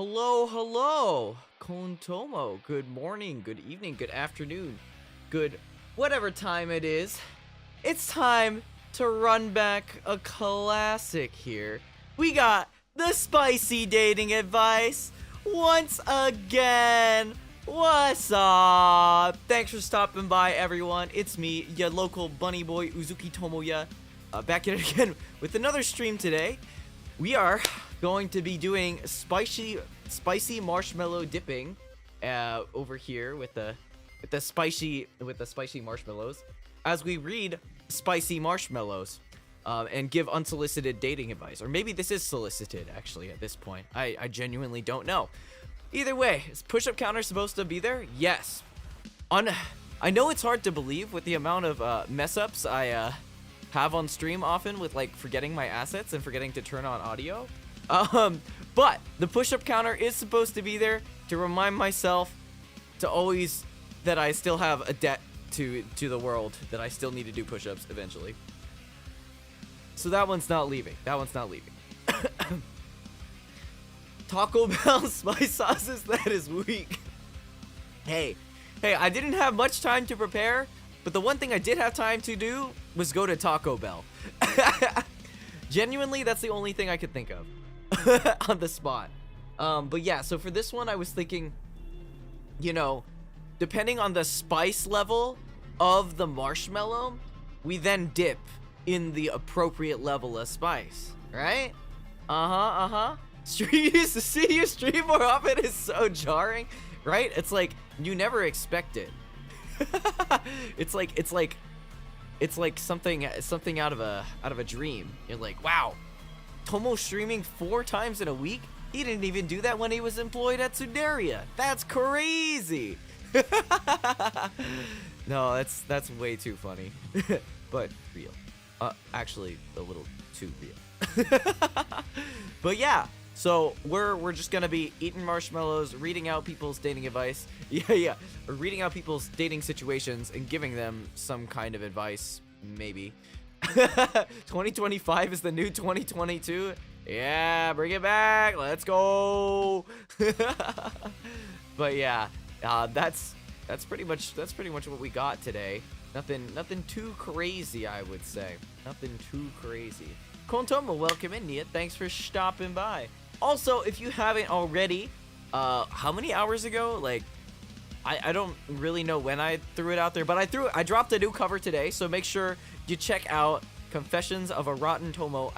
Hello, hello, Kontomo. Good morning, good evening, good afternoon, good whatever time it is. It's time to run back a classic here. We got the spicy dating advice once again. What's up? Thanks for stopping by, everyone. It's me, your local bunny boy, Uzuki Tomoya, back at it again with another stream today. We are going to be doing spicy marshmallow dipping over here with the spicy marshmallows as we read spicy marshmallows and give unsolicited dating advice. Or maybe this is solicited actually at this point. I genuinely don't know. Either way, is push-up counter supposed to be there? Yes. I know it's hard to believe with the amount of mess-ups I have on stream often with like forgetting my assets and forgetting to turn on audio. But the push-up counter is supposed to be there to remind myself to always that I still have a debt to the world, that I still need to do push-ups eventually. So that one's not leaving. Taco Bell spice sauces, that is weak. Hey, I didn't have much time to prepare, but the one thing I did have time to do was go to Taco Bell. Genuinely, that's the only thing I could think of on the spot. But yeah, so for this one, I was thinking, you know, depending on the spice level of the marshmallow, we then dip in the appropriate level of spice, right? Used to see you stream more often is so jarring, right? It's like you never expect it. it's like something out of a dream. You're like, wow, Tomo streaming 4 times in a week? He didn't even do that when he was employed at TsunDream. That's crazy. No, that's way too funny. But real. Actually a little too real. But yeah, so we're just gonna be eating marshmallows, reading out people's dating advice. Yeah. Or reading out people's dating situations and giving them some kind of advice, maybe. 2025 is the new 2022. Yeah, bring it back. Let's go. But yeah, that's pretty much what we got today. Nothing too crazy, I would say. Nothing too crazy. Kontomo, welcome in, Nia. Thanks for stopping by. Also, if you haven't already, how many hours ago? Like, I don't really know when I threw it out there, but I dropped a new cover today, so make sure you check out Confessions of a Rotten Girl,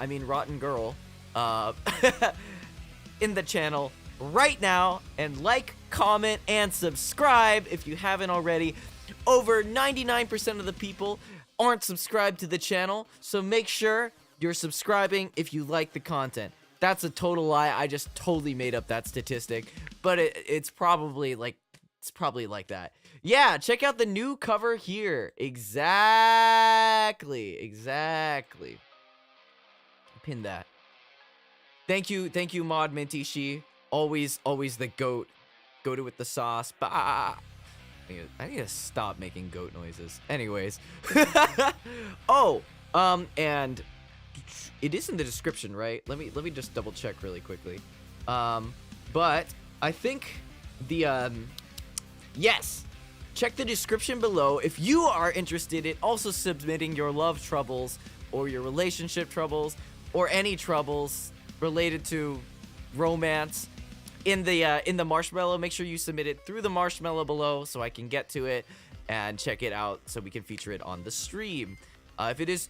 in the channel right now, and like, comment, and subscribe if you haven't already. Over 99% of the people aren't subscribed to the channel, so make sure you're subscribing if you like the content. That's a total lie. I just totally made up that statistic, but it's probably like that. Yeah, check out the new cover here. Exactly. Pin that. Thank you, Mod Minty. Always the goat. Goat it with the sauce. Bah. I need to stop making goat noises. Anyways. Oh, and it is in the description, right? Let me just double check really quickly. But I think the yes. Check the description below if you are interested in also submitting your love troubles or your relationship troubles or any troubles related to romance in the marshmallow. Make sure you submit it through the marshmallow below so I can get to it and check it out so we can feature it on the stream. If it is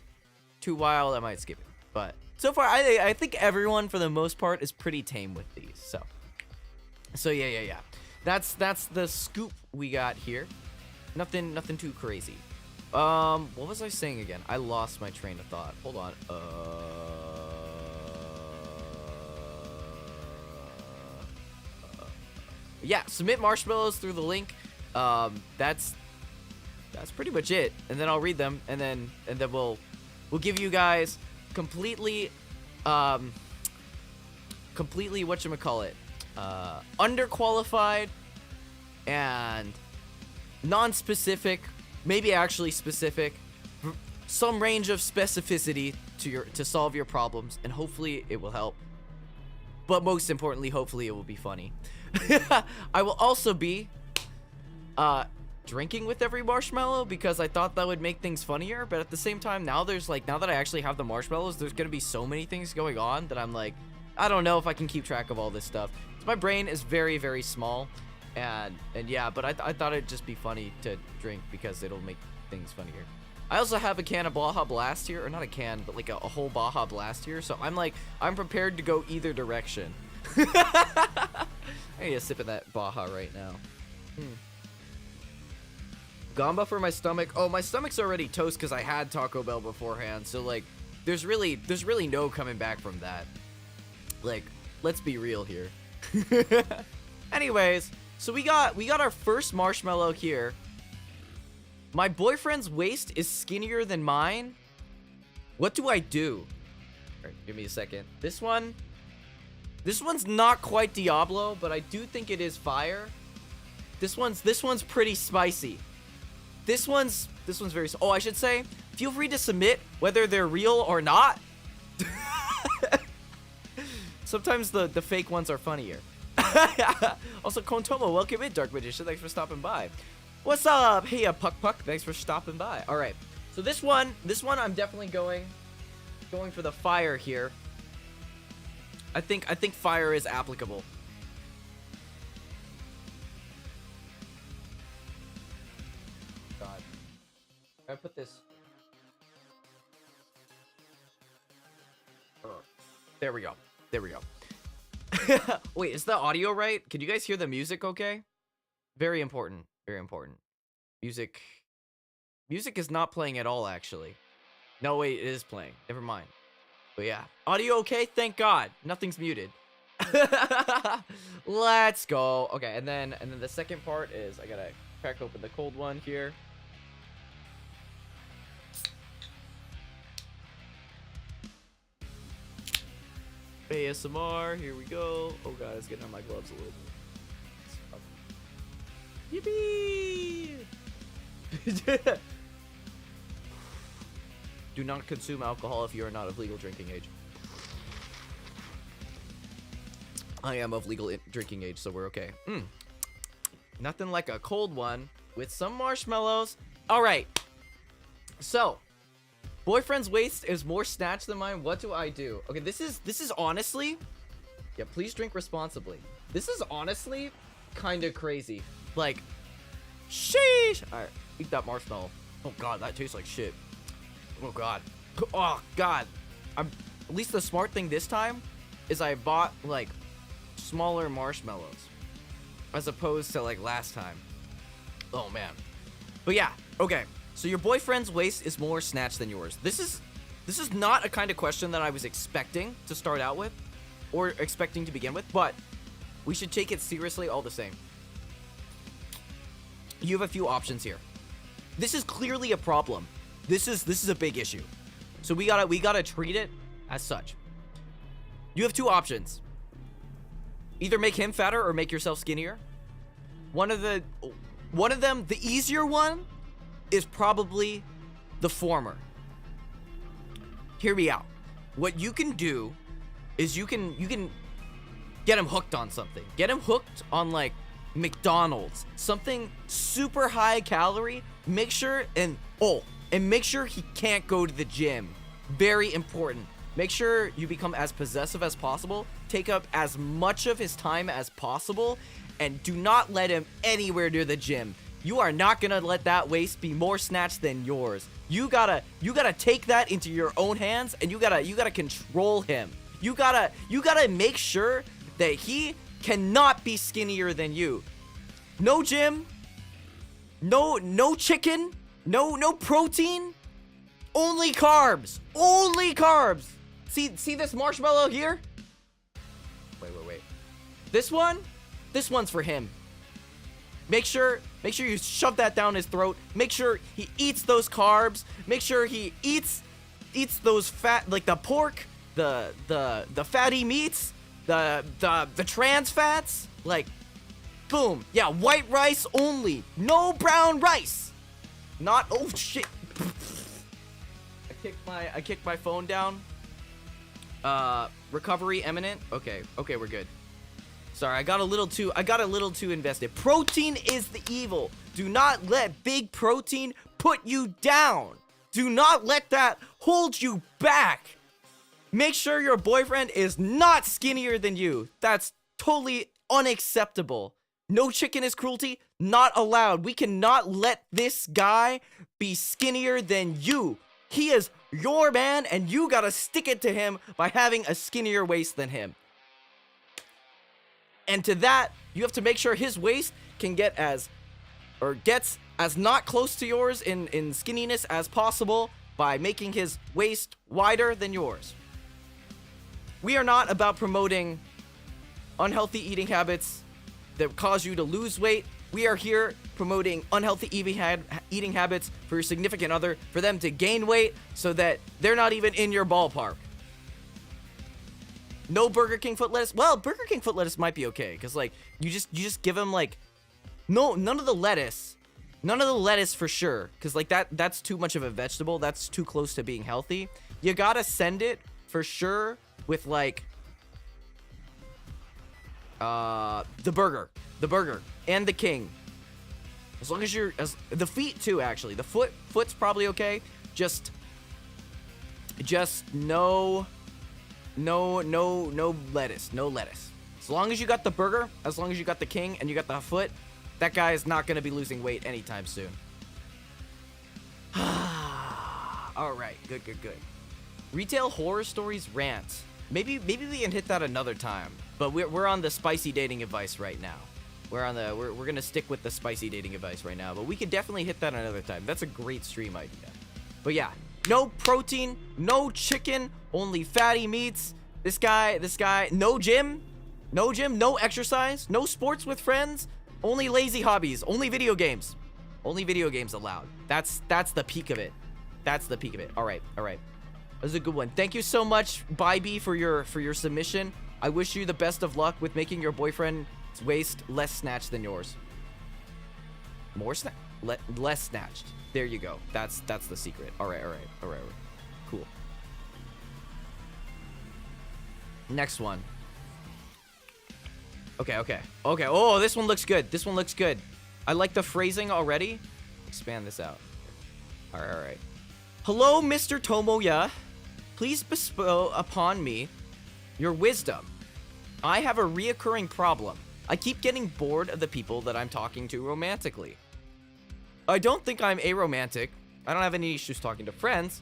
too wild, I might skip it. But so far, I think everyone for the most part is pretty tame with these. So yeah. That's the scoop we got here. Nothing too crazy. What was I saying again? I lost my train of thought. Hold on. Yeah, submit marshmallows through the link. That's pretty much it. And then I'll read them, and then we'll give you guys completely whatchamacallit, underqualified and non-specific, maybe actually specific, some range of specificity to solve your problems, and hopefully it will help. but most importantly, hopefully it will be funny. I will also be drinking with every marshmallow because I thought that would make things funnier, but at the same time, now that I actually have the marshmallows, there's gonna be so many things going on that I'm like, I don't know if I can keep track of all this stuff. So my brain is very, very small, and yeah, but I thought it'd just be funny to drink because it'll make things funnier. I also have a can of Baja Blast here, or not a can, but like a whole Baja Blast here, so I'm prepared to go either direction. I need a sip of that Baja right now. Gamba for my stomach. Oh, my stomach's already toast because I had Taco Bell beforehand, so like there's really no coming back from that. Like, let's be real here. Anyways, so we got our first marshmallow here. My boyfriend's waist is skinnier than mine. What do I do? All right, give me a second. This one's not quite Diablo, but I do think it is fire. This one's pretty spicy. This one's very. Oh, I should say, feel free to submit whether they're real or not. Sometimes the fake ones are funnier. Also, Kontomo, welcome in, Dark Magician. Thanks for stopping by. What's up? Hey, Puck Puck. Thanks for stopping by. All right. So this one, I'm definitely going for the fire here. I think fire is applicable. God, I put this. There we go. There we go. Wait, is the audio right? Can you guys hear the music okay? Very important. Very important. Music is not playing at all, actually. No, wait, it is playing. Never mind. But yeah. Audio okay? Thank God. Nothing's muted. Let's go. Okay, and then the second part is I gotta crack open the cold one here. ASMR, here we go. Oh god, it's getting on my gloves a little bit. Yippee! Do not consume alcohol if you are not of legal drinking age. I am of legal drinking age, so we're okay. Nothing like a cold one with some marshmallows. All right. So, boyfriend's waist is more snatched than mine. What do I do? Okay, this is honestly, yeah, please drink responsibly. This is honestly kind of crazy. Like, sheesh. All right, eat that marshmallow. Oh god, that tastes like shit. Oh god. Oh god. At least the smart thing this time is I bought like smaller marshmallows as opposed to like last time. Oh man. But yeah, okay. So your boyfriend's waist is more snatched than yours. This is not a kind of question that I was expecting to start out with or expecting to begin with, but we should take it seriously all the same. You have a few options here. This is clearly a problem. This is a big issue. So we gotta treat it as such. You have two options. Either make him fatter or make yourself skinnier. One of them, the easier one, is probably the former. Hear me out. What you can do is you can get him hooked on something. Get him hooked on like McDonald's, something super high calorie. Make sure and make sure he can't go to the gym. Very important. Make sure you become as possessive as possible. Take up as much of his time as possible, and do not let him anywhere near the gym. You are not gonna let that waist be more snatched than yours. You gotta take that into your own hands, and you gotta control him. You gotta make sure that he cannot be skinnier than you. No gym, no chicken, no protein, only carbs. Only carbs. See this marshmallow here? Wait. This one's for him. Make sure you shove that down his throat. Make sure he eats those carbs. Make sure he eats those fat, like the pork, the fatty meats, the trans fats. Like, boom. Yeah, white rice only. No brown rice. Not, oh shit. I kicked my phone down. Recovery imminent. Okay, we're good. Sorry, I got a little too invested. Protein is the evil. Do not let big protein put you down. Do not let that hold you back. Make sure your boyfriend is not skinnier than you. That's totally unacceptable. No chicken is cruelty. Not allowed. We cannot let this guy be skinnier than you. He is your man, and you gotta stick it to him by having a skinnier waist than him. And to that, you have to make sure his waist can gets as not close to yours in skinniness as possible by making his waist wider than yours. We are not about promoting unhealthy eating habits that cause you to lose weight. We are here promoting unhealthy eating habits for your significant other, for them to gain weight so that they're not even in your ballpark. No Burger King foot lettuce. Well, Burger King foot lettuce might be okay, because like you just give them like none of the lettuce for sure, because like that's too much of a vegetable. That's too close to being healthy. You gotta send it for sure with like the burger and the king. As long as the feet too, actually. The foot's probably okay. Just no lettuce. No lettuce. As long as you got the burger, as long as you got the king and you got the foot, that guy is not going to be losing weight anytime soon. All right, good. Retail horror stories rant. Maybe we can hit that another time. But we're on the spicy dating advice right now. We're gonna stick with the spicy dating advice right now. But we could definitely hit that another time. That's a great stream idea. But yeah, no protein, no chicken, only fatty meats. This guy, no gym, no exercise, no sports with friends, only lazy hobbies, only video games allowed. That's the peak of it. All right. That was a good one. Thank you so much, Bybee, for your submission. I wish you the best of luck with making your boyfriend's waist less snatched than yours. Less snatched. There you go. That's the secret. All right. Cool. Next one. Okay. Oh, this one looks good. I like the phrasing already. Expand this out. All right. Hello, Mr. Tomoya. Please bestow upon me your wisdom. I have a reoccurring problem. I keep getting bored of the people that I'm talking to romantically. I don't think I'm aromantic. I don't have any issues talking to friends,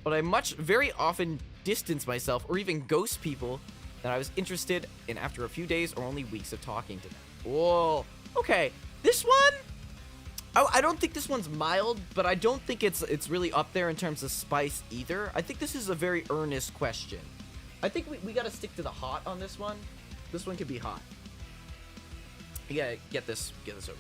but I very often distance myself or even ghost people that I was interested in after a few days or only weeks of talking to them. Whoa. Okay. This one, I don't think this one's mild, but I don't think it's really up there in terms of spice either. I think this is a very earnest question. I think we gotta stick to the hot on this one. This one could be hot. You gotta get this over.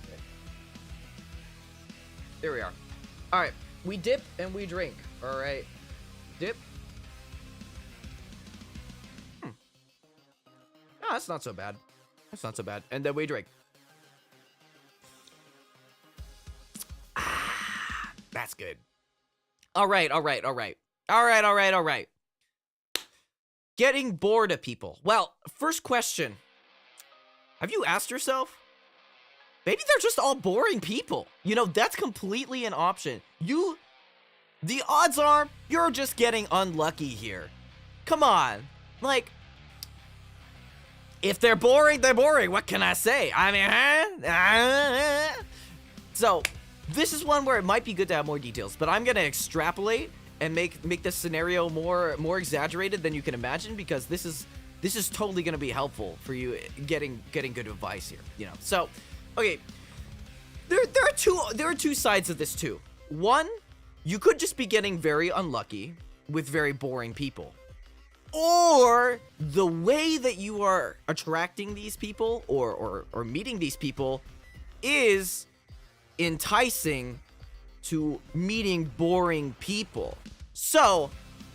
Okay. There we are. All right, we dip and we drink. All right, dip. Oh, that's not so bad. And then we drink. That's good. All right. Getting bored of people. Well, first question. Have you asked yourself? Maybe they're just all boring people. You know, that's completely an option. The odds are you're just getting unlucky here. Come on. Like, if they're boring, they're boring. What can I say? I mean, So, this is one where it might be good to have more details, but I'm gonna extrapolate and make this scenario more exaggerated than you can imagine, because this is totally gonna be helpful for you getting good advice here. You know, so okay, there are two sides of this too. One, you could just be getting very unlucky with very boring people, or the way that you are attracting these people or meeting these people is enticing to meeting boring people. So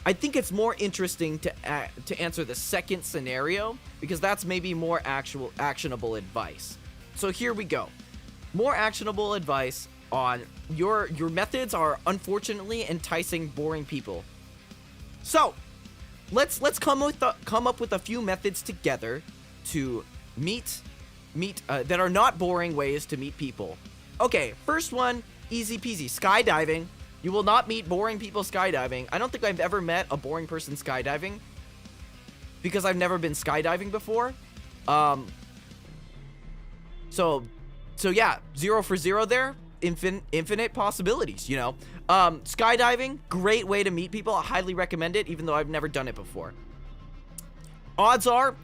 I think it's more interesting to answer the second scenario, because that's maybe more actionable advice. So here we go. More actionable advice on your methods are unfortunately enticing boring people. So let's come up with a few methods together to meet that are not boring ways to meet people. Okay, first one, easy peasy, skydiving. You will not meet boring people skydiving. I don't think I've ever met a boring person skydiving because I've never been skydiving before. So yeah, 0 for 0 there. Infinite possibilities, you know. Skydiving, great way to meet people. I highly recommend it, even though I've never done it before. Odds are,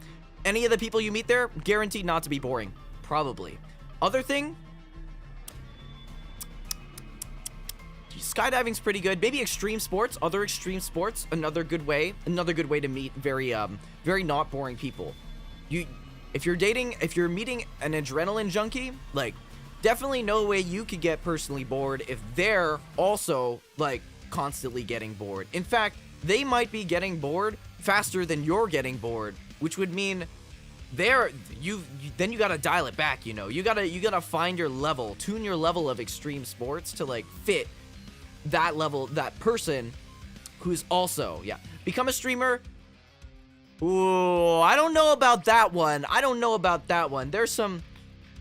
any of the people you meet there, guaranteed not to be boring. Probably. Other thing, skydiving's pretty good. Maybe extreme sports, other extreme sports, another good way to meet very not boring people. If you're meeting an adrenaline junkie, like, definitely no way you could get personally bored if they're also, like, constantly getting bored. In fact, they might be getting bored faster than you're getting bored, which would mean then you gotta dial it back, you know. You gotta find your level, tune your level of extreme sports to, like, fit that level, that person who's also, yeah. Become a streamer. Ooh, I don't know about that one. There's some...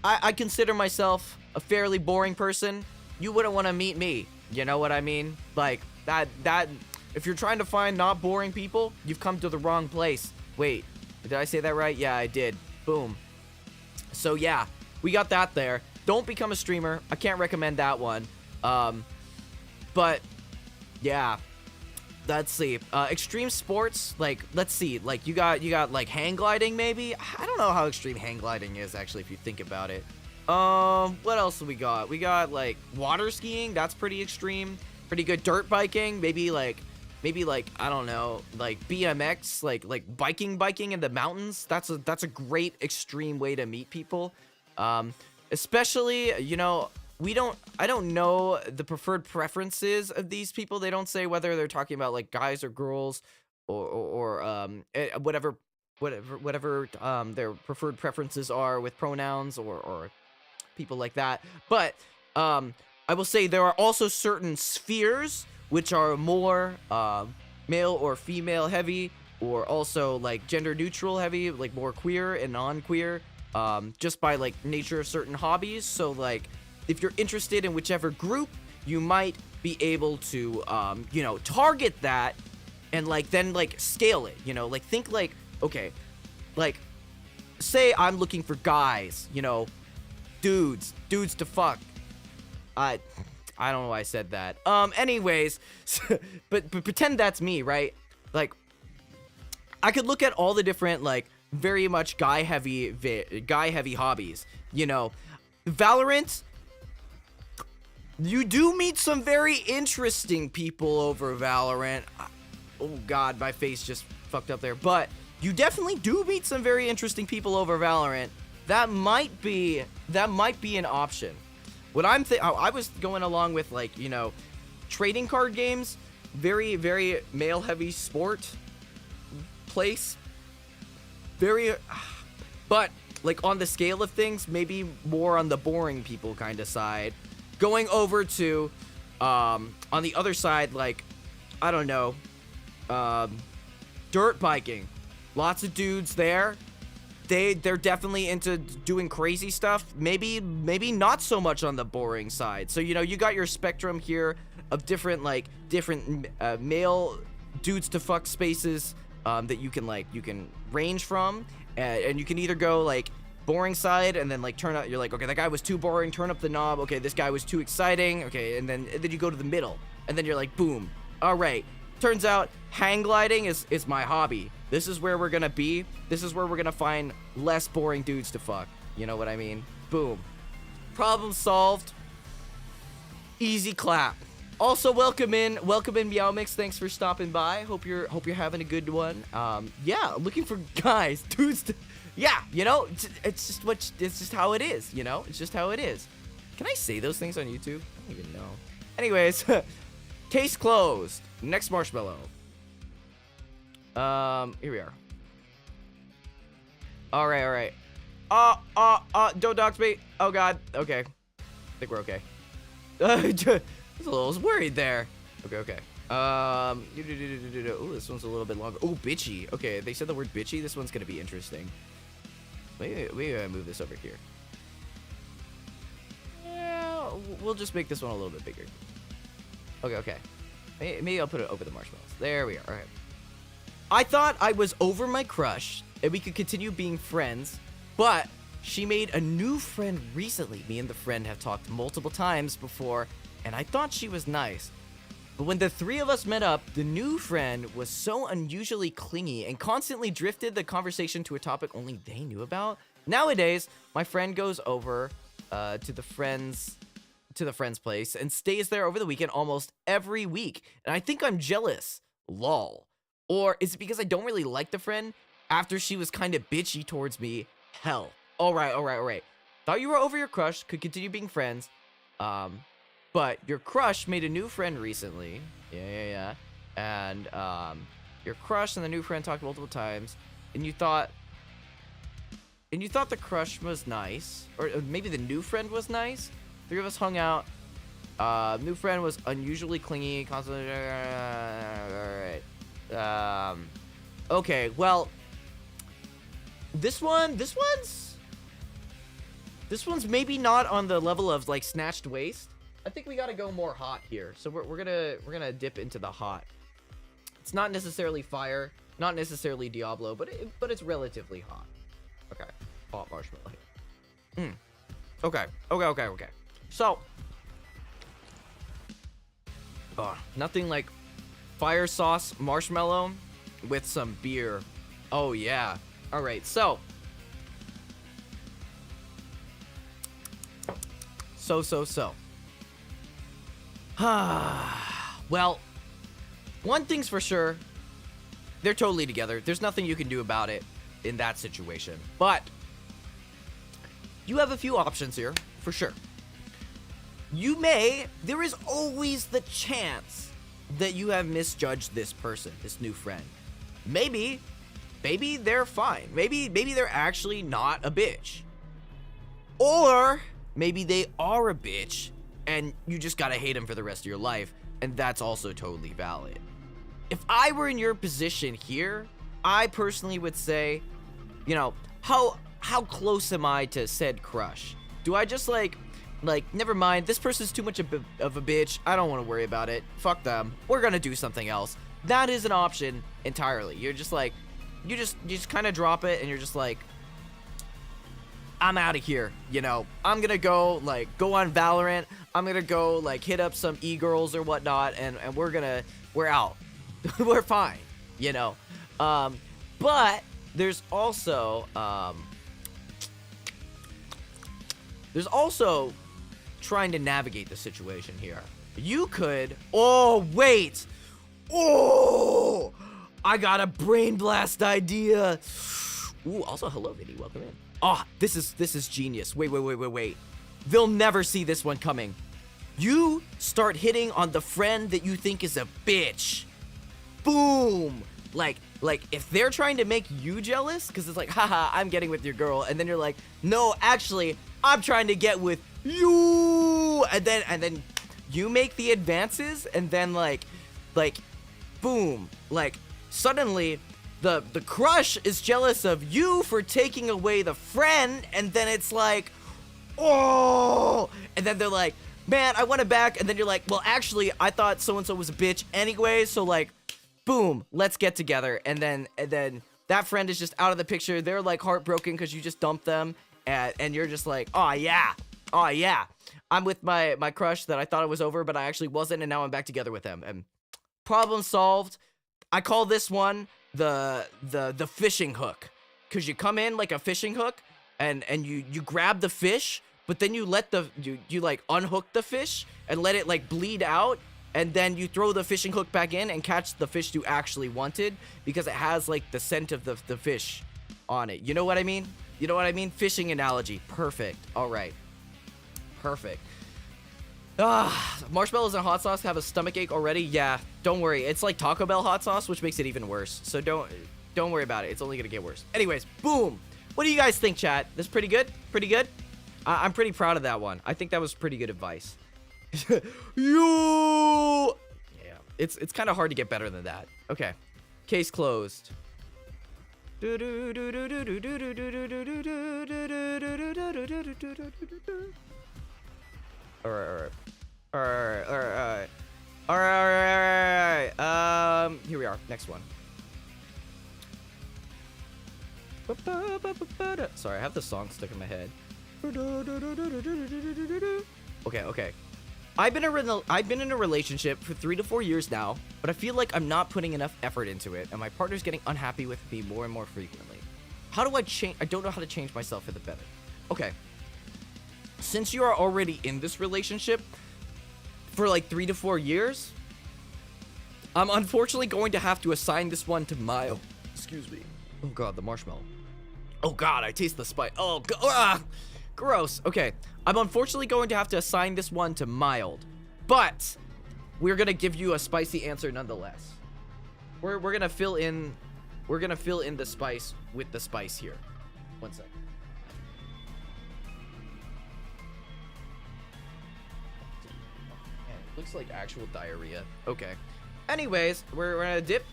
I consider myself a fairly boring person. You wouldn't want to meet me. You know what I mean? Like, that, if you're trying to find not boring people, you've come to the wrong place. Wait, did I say that right? Yeah, I did. Boom. So, yeah, we got that there. Don't become a streamer. I can't recommend that one. But, yeah. Let's see. Extreme sports, like, let's see. Like, you got like hang gliding, maybe. I don't know how extreme hang gliding is, actually, if you think about it. What else do we got? We got, like, water skiing. That's pretty extreme. Pretty good. Dirt biking. Maybe like, I don't know, like BMX, like biking in the mountains. That's a great extreme way to meet people. Especially, you know, I don't know the preferred preferences of these people. They don't say whether they're talking about, like, guys or girls or whatever their preferred preferences are with pronouns or people like that. But I will say there are also certain spheres which are more male or female heavy, or also, like, gender neutral heavy, like more queer and non-queer, just by, like, nature of certain hobbies. So, like, if you're interested in whichever group, you might be able to, you know, target that and, like, then, like, scale it, you know, like, think, like, okay, like, say I'm looking for guys, you know, dudes to fuck. I don't know why I said that. Anyways, but pretend that's me, right? Like, I could look at all the different, like, very much guy heavy hobbies, you know. Valorant, you do meet some very interesting people over Valorant. Oh god, my face just fucked up there. But you definitely do meet some very interesting people over Valorant. That might be an option. What I was going along with, like, you know, trading card games, very, very male heavy sport place. But, like, on the scale of things, maybe more on the boring people kind of side. Going over to, on the other side, like, I don't know, dirt biking. Lots of dudes there. They're definitely into doing crazy stuff. Maybe not so much on the boring side. So, you know, you got your spectrum here of different male dudes to fuck spaces that you can range from, and you can either go, like, boring side and then, like, turn out, you're like, okay, that guy was too boring, turn up the knob. Okay, this guy was too exciting. Okay, and then you go to the middle, and then you're like, boom. All right, turns out hang gliding is my hobby. This is where we're gonna be. This is where we're gonna find less boring dudes to fuck. You know what I mean? Boom. Problem solved. Easy clap. Also, welcome in Meow Mix. Thanks for stopping by. Hope you're having a good one. Yeah, looking for guys, dudes. Yeah, you know, it's just how it is. You know, it's just how it is. Can I say those things on YouTube? I don't even know. Anyways, case closed. Next marshmallow. Here we are. All right. Don't dox me. Oh god. Okay. I think we're okay. I was worried there. Okay. Ooh, this one's a little bit longer. Oh, bitchy. Okay, they said the word bitchy. This one's gonna be interesting. Maybe I move this over here. Yeah, we'll just make this one a little bit bigger. Okay. Maybe I'll put it over the marshmallows. There we are. All right. I thought I was over my crush and we could continue being friends, but she made a new friend recently. Me and the friend have talked multiple times before, and I thought she was nice. But when the three of us met up, the new friend was so unusually clingy and constantly drifted the conversation to a topic only they knew about. Nowadays, my friend goes over to the friend's place and stays there over the weekend almost every week. And I think I'm jealous. Lol. Or is it because I don't really like the friend after she was kind of bitchy towards me? Hell. All right. Thought you were over your crush, could continue being friends. But your crush made a new friend recently. Yeah. And your crush and the new friend talked multiple times, and you thought the crush was nice, or maybe the new friend was nice. Three of us hung out. New friend was unusually clingy, constantly. All right. Okay. Well, this one's maybe not on the level of like snatched waist. I think we gotta go more hot here. So we're gonna dip into the hot. It's not necessarily fire, not necessarily Diablo, but it's relatively hot. Okay, hot marshmallow here. Okay. So, nothing like fire sauce marshmallow with some beer. Oh yeah. All right. So. Well, one thing's for sure, they're totally together. There's nothing you can do about it in that situation. But you have a few options here, for sure. There is always the chance that you have misjudged this person, this new friend. Maybe they're fine. Maybe they're actually not a bitch. Or maybe they are a bitch and you just gotta hate them for the rest of your life, and that's also totally valid. If I were in your position here, I personally would say, you know, how close am I to said crush? Do I just like, never mind, this person's too much of a bitch, I don't want to worry about it, fuck them, we're gonna do something else. That is an option entirely. You're just like, you just kind of drop it, and you're just like, I'm out of here, you know. I'm gonna go on Valorant. I'm gonna go hit up some e-girls or whatnot, and we're out. We're fine, you know. But there's also trying to navigate the situation here. You could, I got a brain blast idea. Ooh, also hello Vinny, welcome in. Oh, this is genius. Wait. They'll never see this one coming. You start hitting on the friend that you think is a bitch. Boom. Like if they're trying to make you jealous, because it's like, haha, I'm getting with your girl, and then you're like, no, actually, I'm trying to get with you, and then you make the advances, and then like boom, suddenly the crush is jealous of you for taking away the friend, and then it's like, oh, and then they're like, man, I want it back, and then you're like, well, actually, I thought so-and-so was a bitch anyway, so boom, let's get together, and then that friend is just out of the picture. They're heartbroken because you just dumped them, and you're just like, oh yeah, I'm with my crush that I thought it was over, but I actually wasn't, and now I'm back together with him, and problem solved. I call this one the fishing hook, because you come in like a fishing hook, and you grab the fish, but then you let you unhook the fish and let it bleed out, and then you throw the fishing hook back in and catch the fish you actually wanted, because it has the scent of the fish on it. You know what I mean? Fishing analogy. Perfect. All right. Perfect. Marshmallows and hot sauce have a stomach ache already. Yeah, don't worry. It's like Taco Bell hot sauce, which makes it even worse. So don't worry about it. It's only gonna get worse. Anyways, boom. What do you guys think, chat? This pretty good? Pretty good? I'm pretty proud of that one. I think that was pretty good advice. You. Yeah, it's kind of hard to get better than that. Okay, case closed. All right. Here we are. Next one. Sorry, I have the song stuck in my head. Okay. I've been in a relationship for 3 to 4 years now, but I feel like I'm not putting enough effort into it, and my partner's getting unhappy with me more and more frequently. How do I change? I don't know how to change myself for the better. Okay. Since you are already in this relationship for like 3 to 4 years, I'm unfortunately going to have to assign this one to mild. Excuse me. Oh god, the marshmallow. Oh god, I taste the spice. Oh god. Gross. Okay, I'm unfortunately going to have to assign this one to mild, but we're gonna give you a spicy answer nonetheless. We're gonna fill in the spice with the spice here. One sec. Man, it looks like actual diarrhea. Okay. Anyways, we're gonna dip.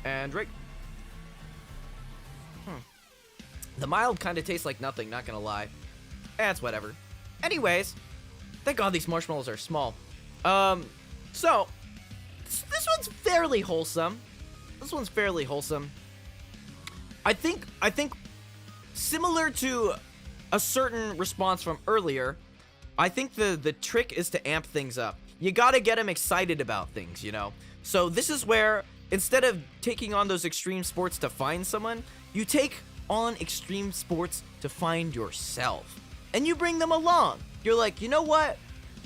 And drink. The mild kind of tastes like nothing, not gonna lie. It's whatever. Anyways, thank god these marshmallows are small. So, this one's fairly wholesome. I think similar to a certain response from earlier, I think the trick is to amp things up. You gotta get them excited about things, you know? So this is where, instead of taking on those extreme sports to find someone, you take on extreme sports to find yourself. And you bring them along. You're like, you know what,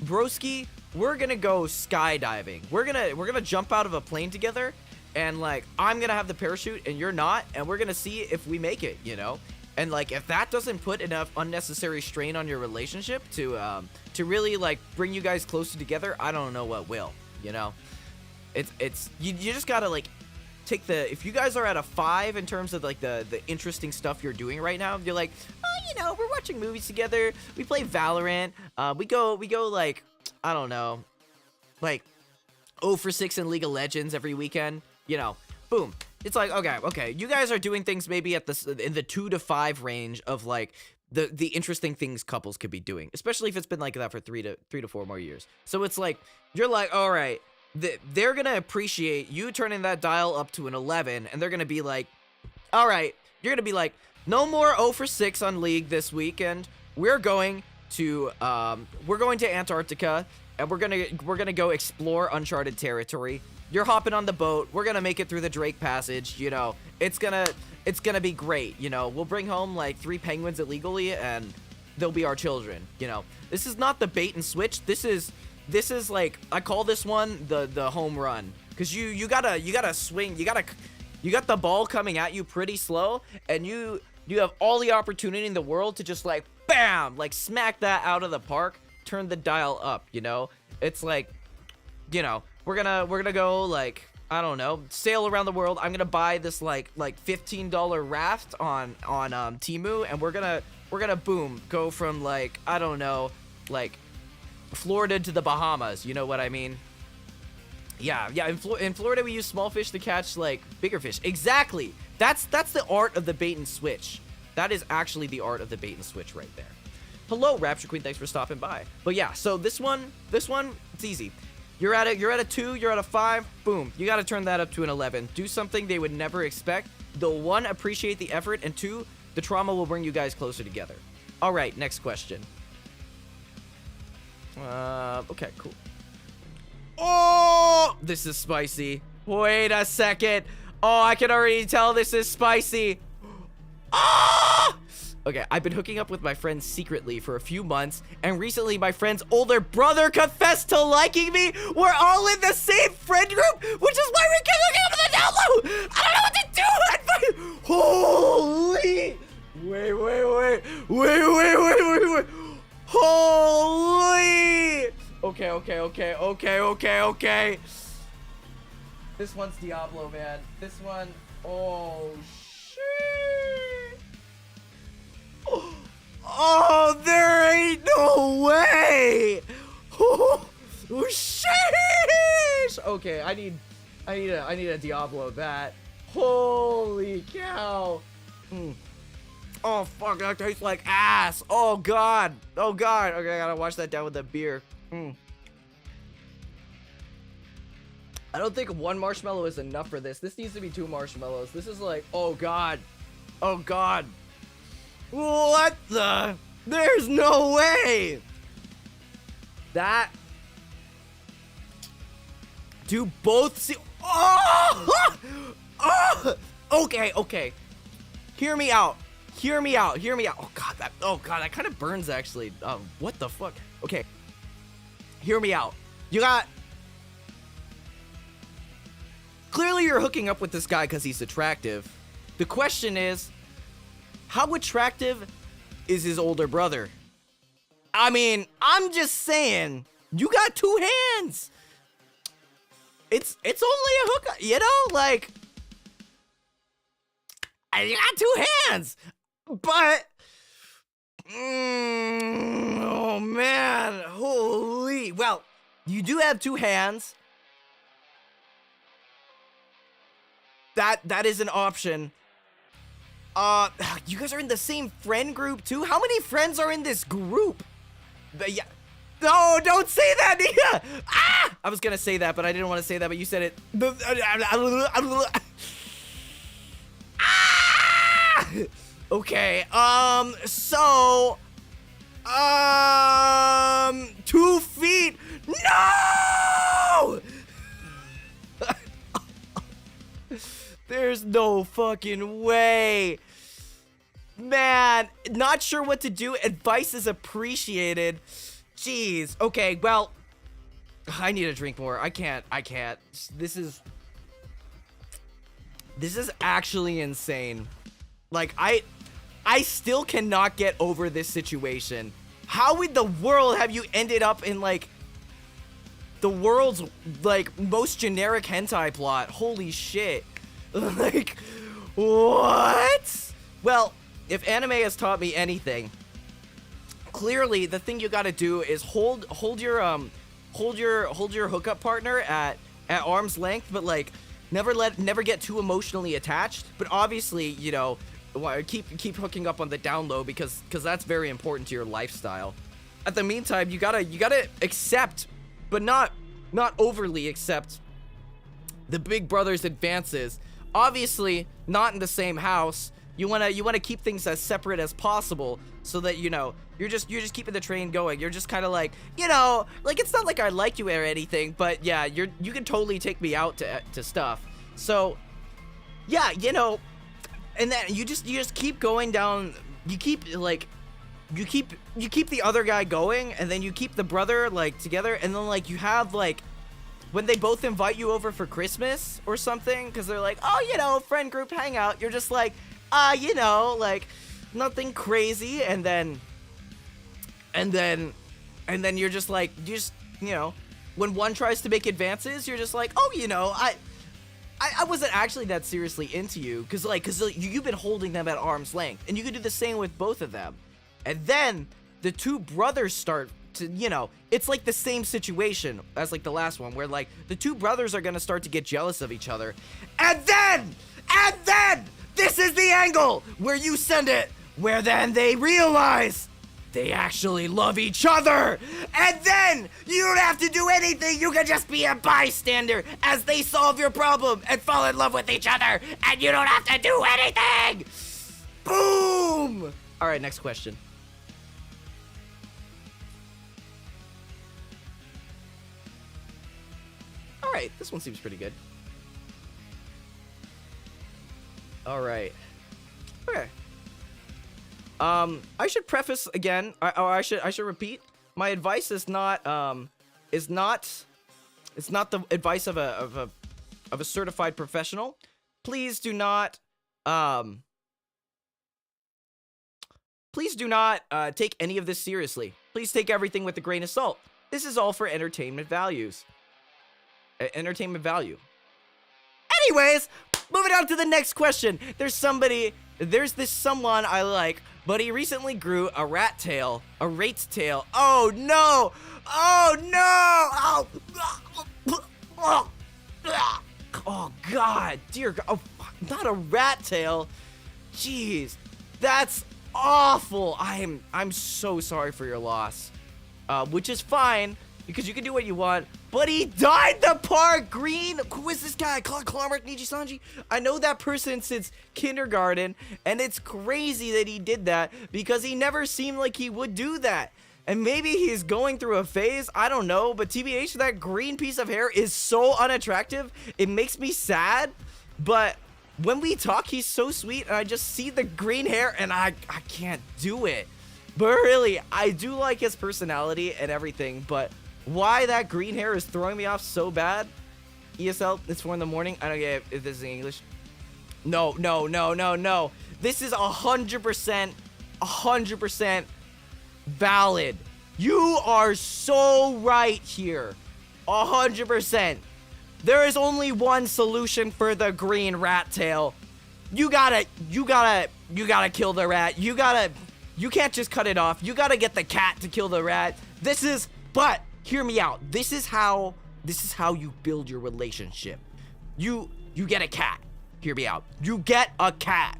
broski, we're gonna go skydiving. We're gonna jump out of a plane together, and like, I'm gonna have the parachute and you're not, and we're gonna see if we make it, you know? And like, if that doesn't put enough unnecessary strain on your relationship to really like bring you guys closer together, I don't know what will, you know? It's you just gotta like take if you guys are at a 5 in terms of like the interesting stuff you're doing right now, you're like, oh, you know, we're watching movies together, we play Valorant, we go like, I don't know, like 0 for 6 in League of Legends every weekend, you know, boom. It's like, okay, you guys are doing things maybe in the 2 to 5 range of like the interesting things couples could be doing, especially if it's been like that for 3 to 4 more years. So it's like, you're like, all right, they're gonna appreciate you turning that dial up to an 11, and they're gonna be like, all right, you're gonna be like, no more 0 for 6 on League this weekend. We're going to Antarctica, and we're gonna go explore uncharted territory. You're hopping on the boat. We're gonna make it through the Drake Passage. You know, it's gonna be great. You know, we'll bring home like 3 penguins illegally, and they'll be our children. You know, this is not the bait and switch. This is like, I call this one the home run, because you gotta swing. You got the ball coming at you pretty slow, and you have all the opportunity in the world to just like bam, like smack that out of the park, turn the dial up. You know, it's like, you know, we're gonna go like, I don't know, sail around the world. I'm gonna buy this like $15 raft on Temu, and we're gonna boom, go from like, I don't know, like Florida to the Bahamas. You know what I mean? Yeah. In Florida, we use small fish to catch like bigger fish. Exactly. That's the art of the bait and switch. That is actually the art of the bait and switch right there. Hello, Rapture Queen. Thanks for stopping by. But yeah, so this one, it's easy. You're at a 2, you're at a 5, boom. You got to turn that up to an 11. Do something they would never expect. They'll 1, appreciate the effort, and 2, the trauma will bring you guys closer together. All right, next question. Okay, cool. Oh, this is spicy. Wait a second. Oh, I can already tell this is spicy. Ah! Okay, I've been hooking up with my friends secretly for a few months, and recently my friend's older brother confessed to liking me. We're all in the same friend group, which is why we keep looking up the down low. I don't know what to do. Holy! Wait. Holy! Okay. This one's Diablo, man. This one, oh shit. Oh, there ain't no way. Oh, sheesh. Okay, I need a Diablo that. Holy cow. Oh fuck, that tastes like ass. Oh god. Oh god. Okay, I gotta wash that down with the beer. I don't think one marshmallow is enough for this. This needs to be 2 marshmallows. This is like, oh god. Oh god. What the? There's no way. That. Do both see? Oh! Oh! Okay, okay. Hear me out. Hear me out. Hear me out. Oh god, that kind of burns actually. What the fuck? Okay. Hear me out. You got. Clearly you're hooking up with this guy because he's attractive. The question is, how attractive is his older brother? I mean, I'm just saying, you got 2 hands. It's only a hookup, you know? Like, you got 2 hands. But, oh man, holy. Well, you do have 2 hands. That is an option. You guys are in the same friend group too? How many friends are in this group? Yeah. No, don't say that, Nia! Ah! I was gonna say that, but I didn't want to say that, but you said it. Ah! Okay, so... 2 feet? No! There's no fucking way. Man, not sure what to do. Advice is appreciated. Jeez. Okay, well, I need to drink more. I can't. This is actually insane. Like, I still cannot get over this situation. How in the world have you ended up in, like, the world's, like, most generic hentai plot? Holy shit. Like, what? Well, if anime has taught me anything, clearly the thing you gotta do is hold your hookup partner at arm's length, but like never get too emotionally attached. But obviously, you know, keep hooking up on the down low because that's very important to your lifestyle. At the meantime, you gotta accept, but not overly accept, the big brother's advances. Obviously, not in the same house. You wanna keep things as separate as possible, so that, you know, you're just keeping the train going. You're just kind of like, you know, like, it's not like I like you or anything, but yeah, you can totally take me out to stuff. So yeah, you know, and then you just keep going down. You keep the other guy going, and then you keep the brother like together, and then like you have like, when they both invite you over for Christmas or something, because they're like, oh, you know, friend group hangout, you're just like, you know, like, nothing crazy, and then you're just like, you know, when one tries to make advances, you're just like, oh, you know, I wasn't actually that seriously into you, because you've been holding them at arm's length, and you can do the same with both of them. And then the 2 brothers start to, you know, it's like the same situation as like the last one, where like the 2 brothers are gonna start to get jealous of each other, and then this is the angle where you send it, where then they realize they actually love each other, and then you don't have to do anything. You can just be a bystander as they solve your problem and fall in love with each other, and you don't have to do anything. Boom. All right, next question. Alright, this one seems pretty good. Alright. Okay. I should preface again, I should repeat, my advice is not the advice of a certified professional. Please do not take any of this seriously. Please take everything with a grain of salt. This is all for entertainment values. Entertainment value. Anyways, moving on to the next question. There's somebody There's this someone I like, but he recently grew a rat tail, a rate's tail. Oh no! Oh no! Oh God, dear God! Oh, not a rat tail. Jeez, that's awful. I'm so sorry for your loss. Which is fine because you can do what you want. But he dyed the part green. Who is this guy? Clockwork Niji Sanji? I know that person since kindergarten, and it's crazy that he did that because he never seemed like he would do that. And maybe he's going through a phase, I don't know, but TBH, that green piece of hair is so unattractive. It makes me sad, but when we talk, he's so sweet, and I just see the green hair, and I can't do it. But really, I do like his personality and everything, but why that green hair is throwing me off so bad? ESL, it's 4 in the morning. I don't get if this is in English. No. This is 100% valid. You are so right here. 100%. There is only one solution for the green rat tail. You gotta kill the rat. You can't just cut it off. You gotta get the cat to kill the rat. But hear me out. This is how you build your relationship. You get a cat. Hear me out. You get a cat.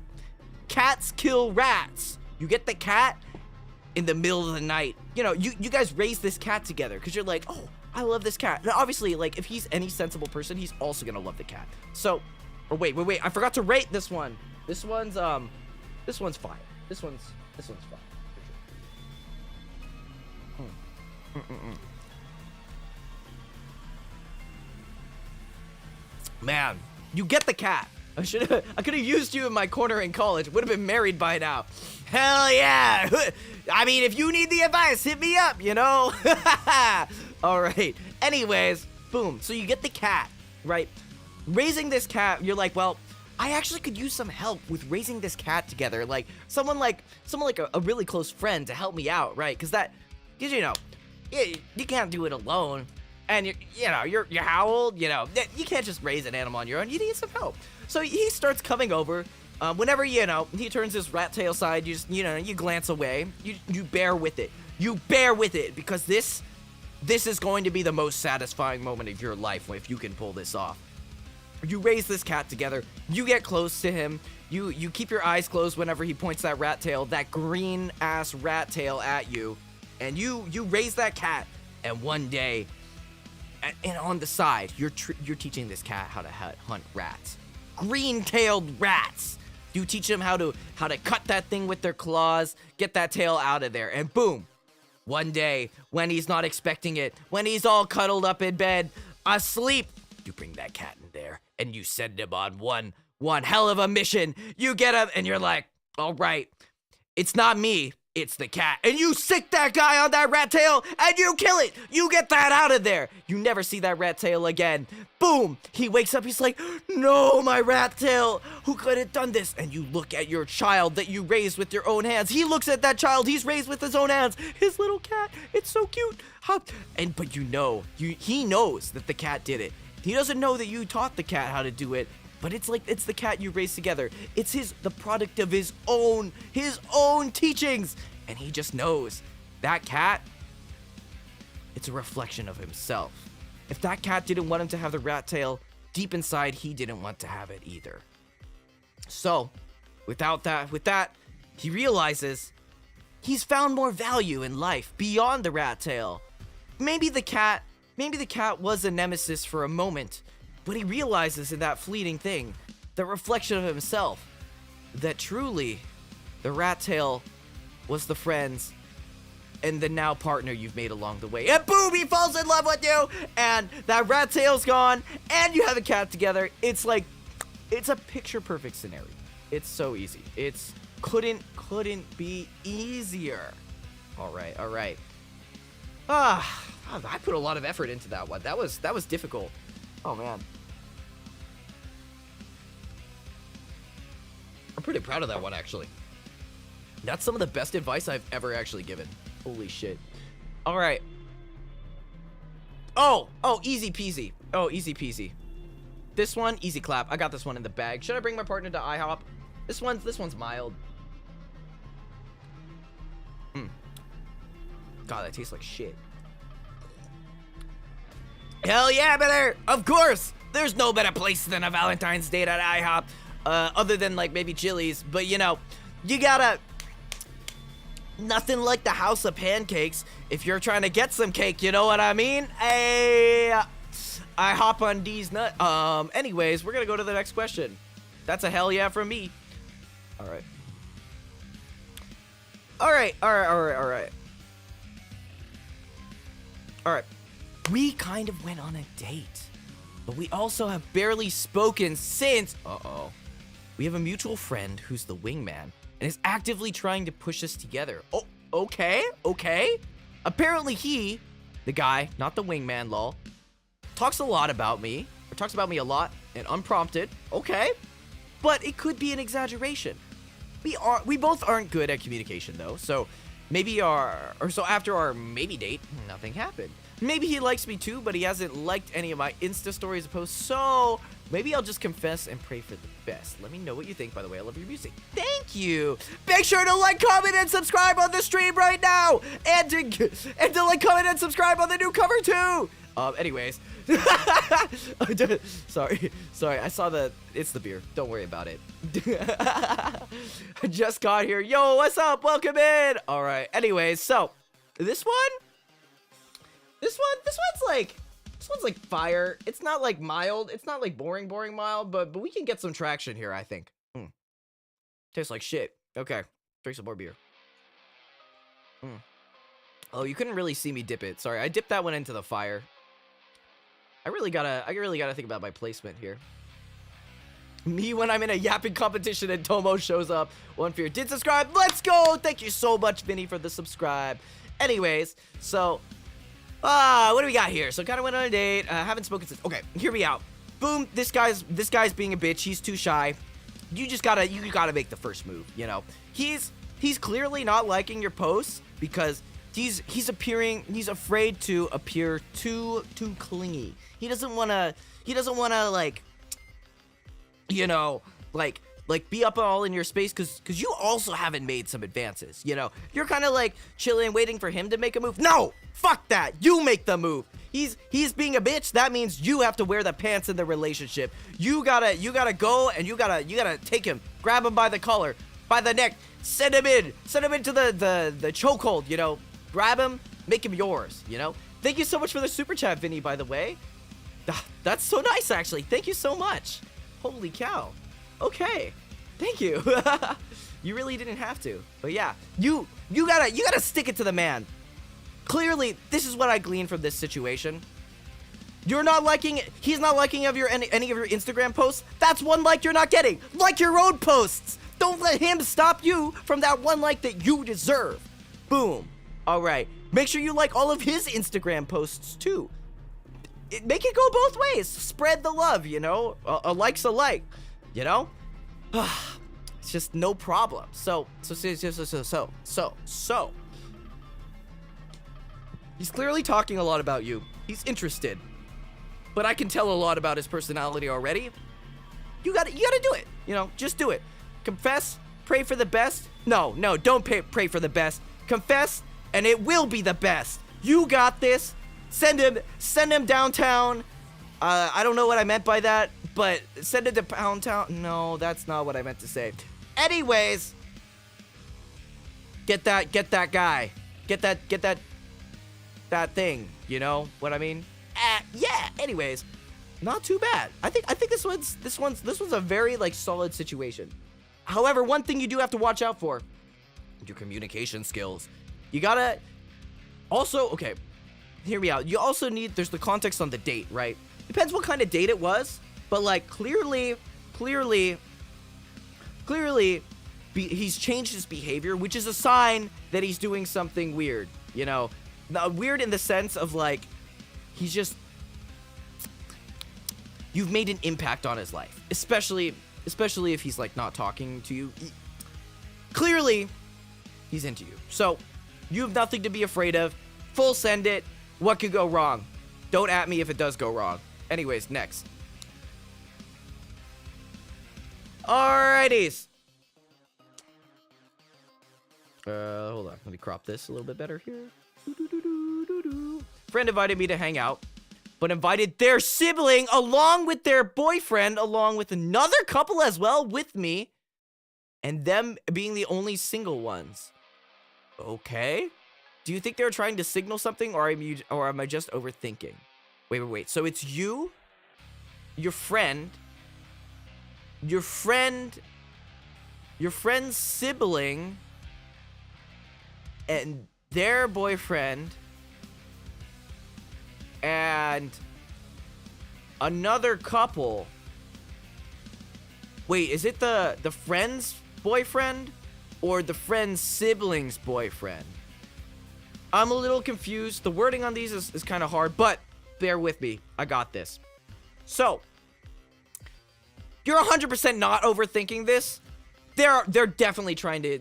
Cats kill rats. You get the cat in the middle of the night. You know, you guys raise this cat together because you're like, oh, I love this cat. Now, obviously, like, if he's any sensible person, he's also gonna love the cat. So, or wait, I forgot to rate this one. This one's fine. This one's fine. Man, you get the cat. I could have used you in my corner in college. Would have been married by now. Hell yeah. I mean, if you need the advice, hit me up, you know? All right. Anyways, boom. So you get the cat, right? Raising this cat, you're like, well, I actually could use some help with raising this cat together. Like someone like a really close friend to help me out, right? Because you know, you can't do it alone. And you're how old? You know, you can't just raise an animal on your own. You need some help. So he starts coming over. Whenever, he turns his rat tail side, you glance away. You bear with it. You bear with it because this is going to be the most satisfying moment of your life if you can pull this off. You raise this cat together. You get close to him. You keep your eyes closed whenever he points that rat tail, that green ass rat tail at you, and you raise that cat. And one day, and on the side, you're teaching this cat how to hunt rats, green-tailed rats. You teach them how to cut that thing with their claws, get that tail out of there, and boom. One day, when he's not expecting it, when he's all cuddled up in bed, asleep, you bring that cat in there, and you send him on one hell of a mission. You get him, and you're like, all right, it's not me, it's the cat. And you sick that guy on that rat tail, and you kill it. You get that out of there. You never see that rat tail again. Boom, he wakes up, he's like, no, my rat tail, who could have done this? And you look at your child that you raised with your own hands. He looks at that child he's raised with his own hands. His little cat, it's so cute. But he knows that the cat did it. He doesn't know that you taught the cat how to do it, but it's the cat you raised together. It's the product of his own teachings. And he just knows that cat, it's a reflection of himself. If that cat didn't want him to have the rat tail, deep inside, he didn't want to have it either. So, with that, he realizes he's found more value in life beyond the rat tail. Maybe the cat was a nemesis for a moment, but he realizes in that fleeting thing, the reflection of himself, that truly the rat tail was the friends and the now partner you've made along the way. And boom, he falls in love with you, and that rat tail's gone, and you have a cat together. It's like, it's a picture perfect scenario. It's so easy. It's couldn't be easier. All right. I put a lot of effort into that one. That was difficult. Oh man. I'm pretty proud of that one, actually. That's some of the best advice I've ever actually given. Holy shit. All right. Oh, easy peasy. Oh, easy peasy. This one, easy clap. I got this one in the bag. Should I bring my partner to IHOP? This one's mild. God, that tastes like shit. Hell yeah, brother! Of course! There's no better place than a Valentine's date at IHOP, other than like maybe Chili's. But you know, you gotta. Nothing like the house of pancakes if you're trying to get some cake. You know what I mean? Hey, I hop on D's nut. Anyways, we're gonna go to the next question. That's a hell yeah from me. All right. All right. We kind of went on a date, but we also have barely spoken since. We have a mutual friend who's the wingman and is actively trying to push us together. Oh, okay. Apparently he, the guy, not the wingman, lol, talks a lot about me, or talks about me a lot and unprompted. Okay, but it could be an exaggeration. We both aren't good at communication though, so maybe after our maybe date, nothing happened. Maybe he likes me too, but he hasn't liked any of my Insta stories or posts, so maybe I'll just confess and pray for the best. Let me know what you think, by the way. I love your music. Thank you. Make sure to like, comment, and subscribe on the stream right now. And to like, comment, and subscribe on the new cover too. Anyways. Sorry. I saw it's the beer. Don't worry about it. I just got here. Yo, what's up? Welcome in. All right. Anyways, so this one's like fire. It's not like mild. It's not like boring mild, but we can get some traction here, I think. Tastes like shit. Okay. Drink some more beer. Oh, you couldn't really see me dip it. Sorry. I dipped that one into the fire. I really gotta think about my placement here. Me when I'm in a yapping competition and Tomo shows up. One fear did subscribe. Let's go. Thank you so much, Vinny, for the subscribe. Anyways, so what do we got here? So kind of went on a date. Haven't spoken since. Okay, hear me out. Boom. This guy's being a bitch. He's too shy. You gotta make the first move. You know, he's clearly not liking your posts because he's afraid to appear too clingy. He doesn't wanna like, you know, like be up all in your space because you also haven't made some advances. You know, you're kind of like chilling, waiting for him to make a move. No, fuck that. You make the move. He's being a bitch. That means you have to wear the pants in the relationship. You gotta go and you gotta take him, grab him by the collar, by the neck, send him into the chokehold. You know, grab him, make him yours. You know. Thank you so much for the super chat, Vinny. By the way, that's so nice. Actually, thank you so much. Holy cow. Okay, thank you. You really didn't have to, but yeah, you gotta stick it to the man. Clearly, this is what I glean from this situation. You're not liking it. He's not liking any of your Instagram posts. That's one like you're not getting. Like your own posts. Don't let him stop you from that one like that you deserve. Boom. All right. Make sure you like all of his Instagram posts too. Make it go both ways. Spread the love, you know? A like's a like, you know? It's just no problem. So. He's clearly talking a lot about you. He's interested. But I can tell a lot about his personality already. You gotta do it. You know, just do it. Confess, pray for the best. No, don't pray for the best. Confess, and it will be the best. You got this. Send him downtown. I don't know what I meant by that, but send it to Pound Town. No, that's not what I meant to say. Anyways, get that guy. Get that thing. You know what I mean? Yeah. Anyways, not too bad. I think this one's a very like solid situation. However, one thing you do have to watch out for: your communication skills. You gotta also, okay, hear me out. You also need, there's the context on the date, right? Depends what kind of date it was, but like clearly, he's changed his behavior, which is a sign that he's doing something weird, you know? Now, weird in the sense of like, you've made an impact on his life, especially if he's like not talking to you. Clearly, he's into you. So, you have nothing to be afraid of. Full send it. What could go wrong? Don't at me if it does go wrong. Anyways, next. Alrighties. Hold on. Let me crop this a little bit better here. Friend invited me to hang out, but invited their sibling along with their boyfriend, along with another couple as well with me, and them being the only single ones. Okay. Do you think they're trying to signal something, or am I just overthinking? Wait. So it's you, your friend's sibling, and their boyfriend, and another couple. Wait, is it the friend's boyfriend or the friend's sibling's boyfriend? I'm a little confused. The wording on these is kind of hard, but bear with me. I got this. So, you're 100% not overthinking this. They're definitely trying to.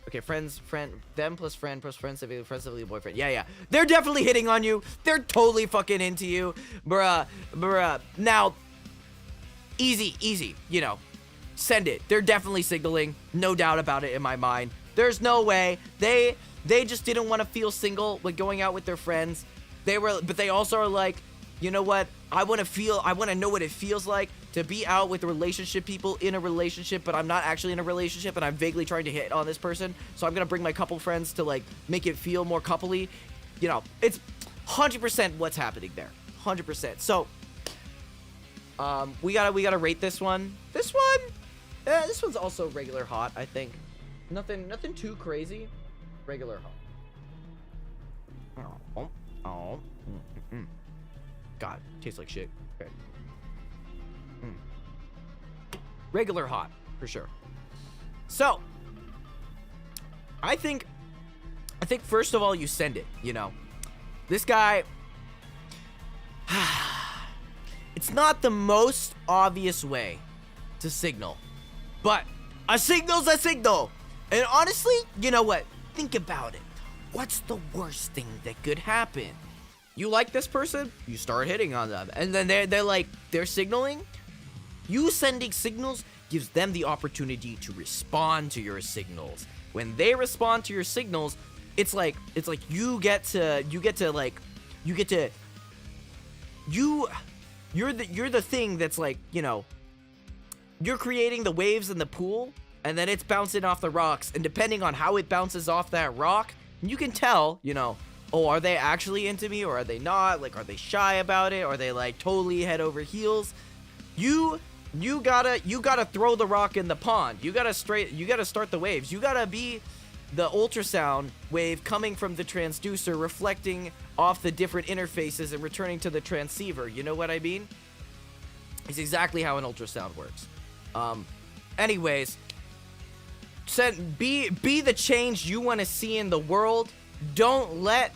Okay, them plus friend sibling, boyfriend. Yeah. They're definitely hitting on you. They're totally fucking into you, bruh. Now, easy. You know, send it. They're definitely signaling. No doubt about it in my mind. There's no way. They just didn't want to feel single when going out with their friends. But they also are like, you know what? I want to know what it feels like to be out with relationship people in a relationship, but I'm not actually in a relationship, and I'm vaguely trying to hit on this person. So I'm gonna bring my couple friends to like make it feel more coupley. You know, it's 100% what's happening there. 100%. So, we gotta rate this one. This one's also regular hot, I think. Nothing too crazy. Regular hot. God, tastes like shit. Okay. Regular hot, for sure. So, I think first of all, you send it, you know. This guy, it's not the most obvious way to signal, but a signal's a signal. And honestly, you know what? Think about it. What's the worst thing that could happen? You like this person, you start hitting on them, and then they're signaling. You sending signals gives them the opportunity to respond to your signals. When they respond to your signals, it's like you're the thing that's like, you know, you're creating the waves in the pool, and then it's bouncing off the rocks, and depending on how it bounces off that rock, you can tell, you know, oh, are they actually into me or are they not? Like, are they shy about it? Are they like totally head over heels? You gotta throw the rock in the pond. You gotta start the waves. You gotta be the ultrasound wave coming from the transducer, reflecting off the different interfaces and returning to the transceiver. You know what I mean? It's exactly how an ultrasound works. Anyways, be the change you want to see in the world. Don't let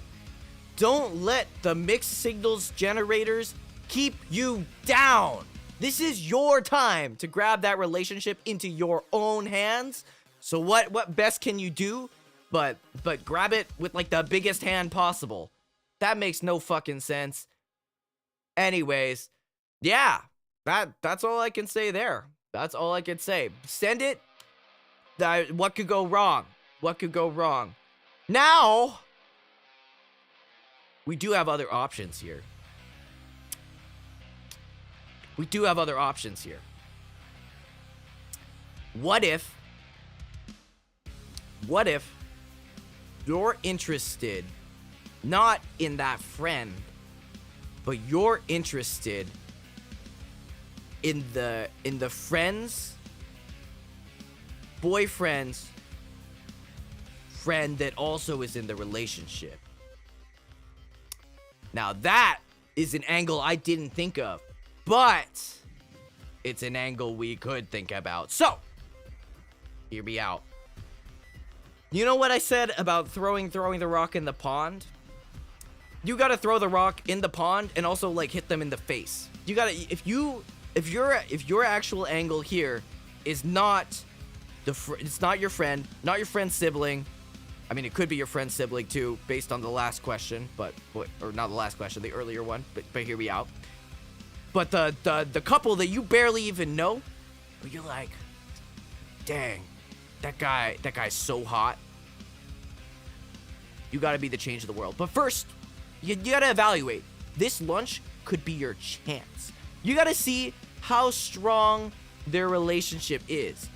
the mixed signals generators keep you down. This is your time to grab that relationship into your own hands. So what best can you do but grab it with like the biggest hand possible? That makes no fucking sense. Anyways, yeah, that's all I can say there. That's all I can say. Send it. What could go wrong? What could go wrong? Now, we do have other options here. What if you're interested not in that friend, but you're interested in the friend's boyfriend's friend that also is in the relationship? Now that is an angle I didn't think of, but it's an angle we could think about. So, hear me out. You know what I said about throwing the rock in the pond? You gotta throw the rock in the pond and also like hit them in the face. You gotta, if your actual angle here is not it's not your friend, not your friend's sibling. I mean, it could be your friend's sibling too, based on the last question, or not the last question, the earlier one, but hear me out. But the couple that you barely even know, where you're like, dang, that guy's so hot. You gotta be the change of the world. But first, you gotta evaluate. This lunch could be your chance. You gotta see how strong their relationship is.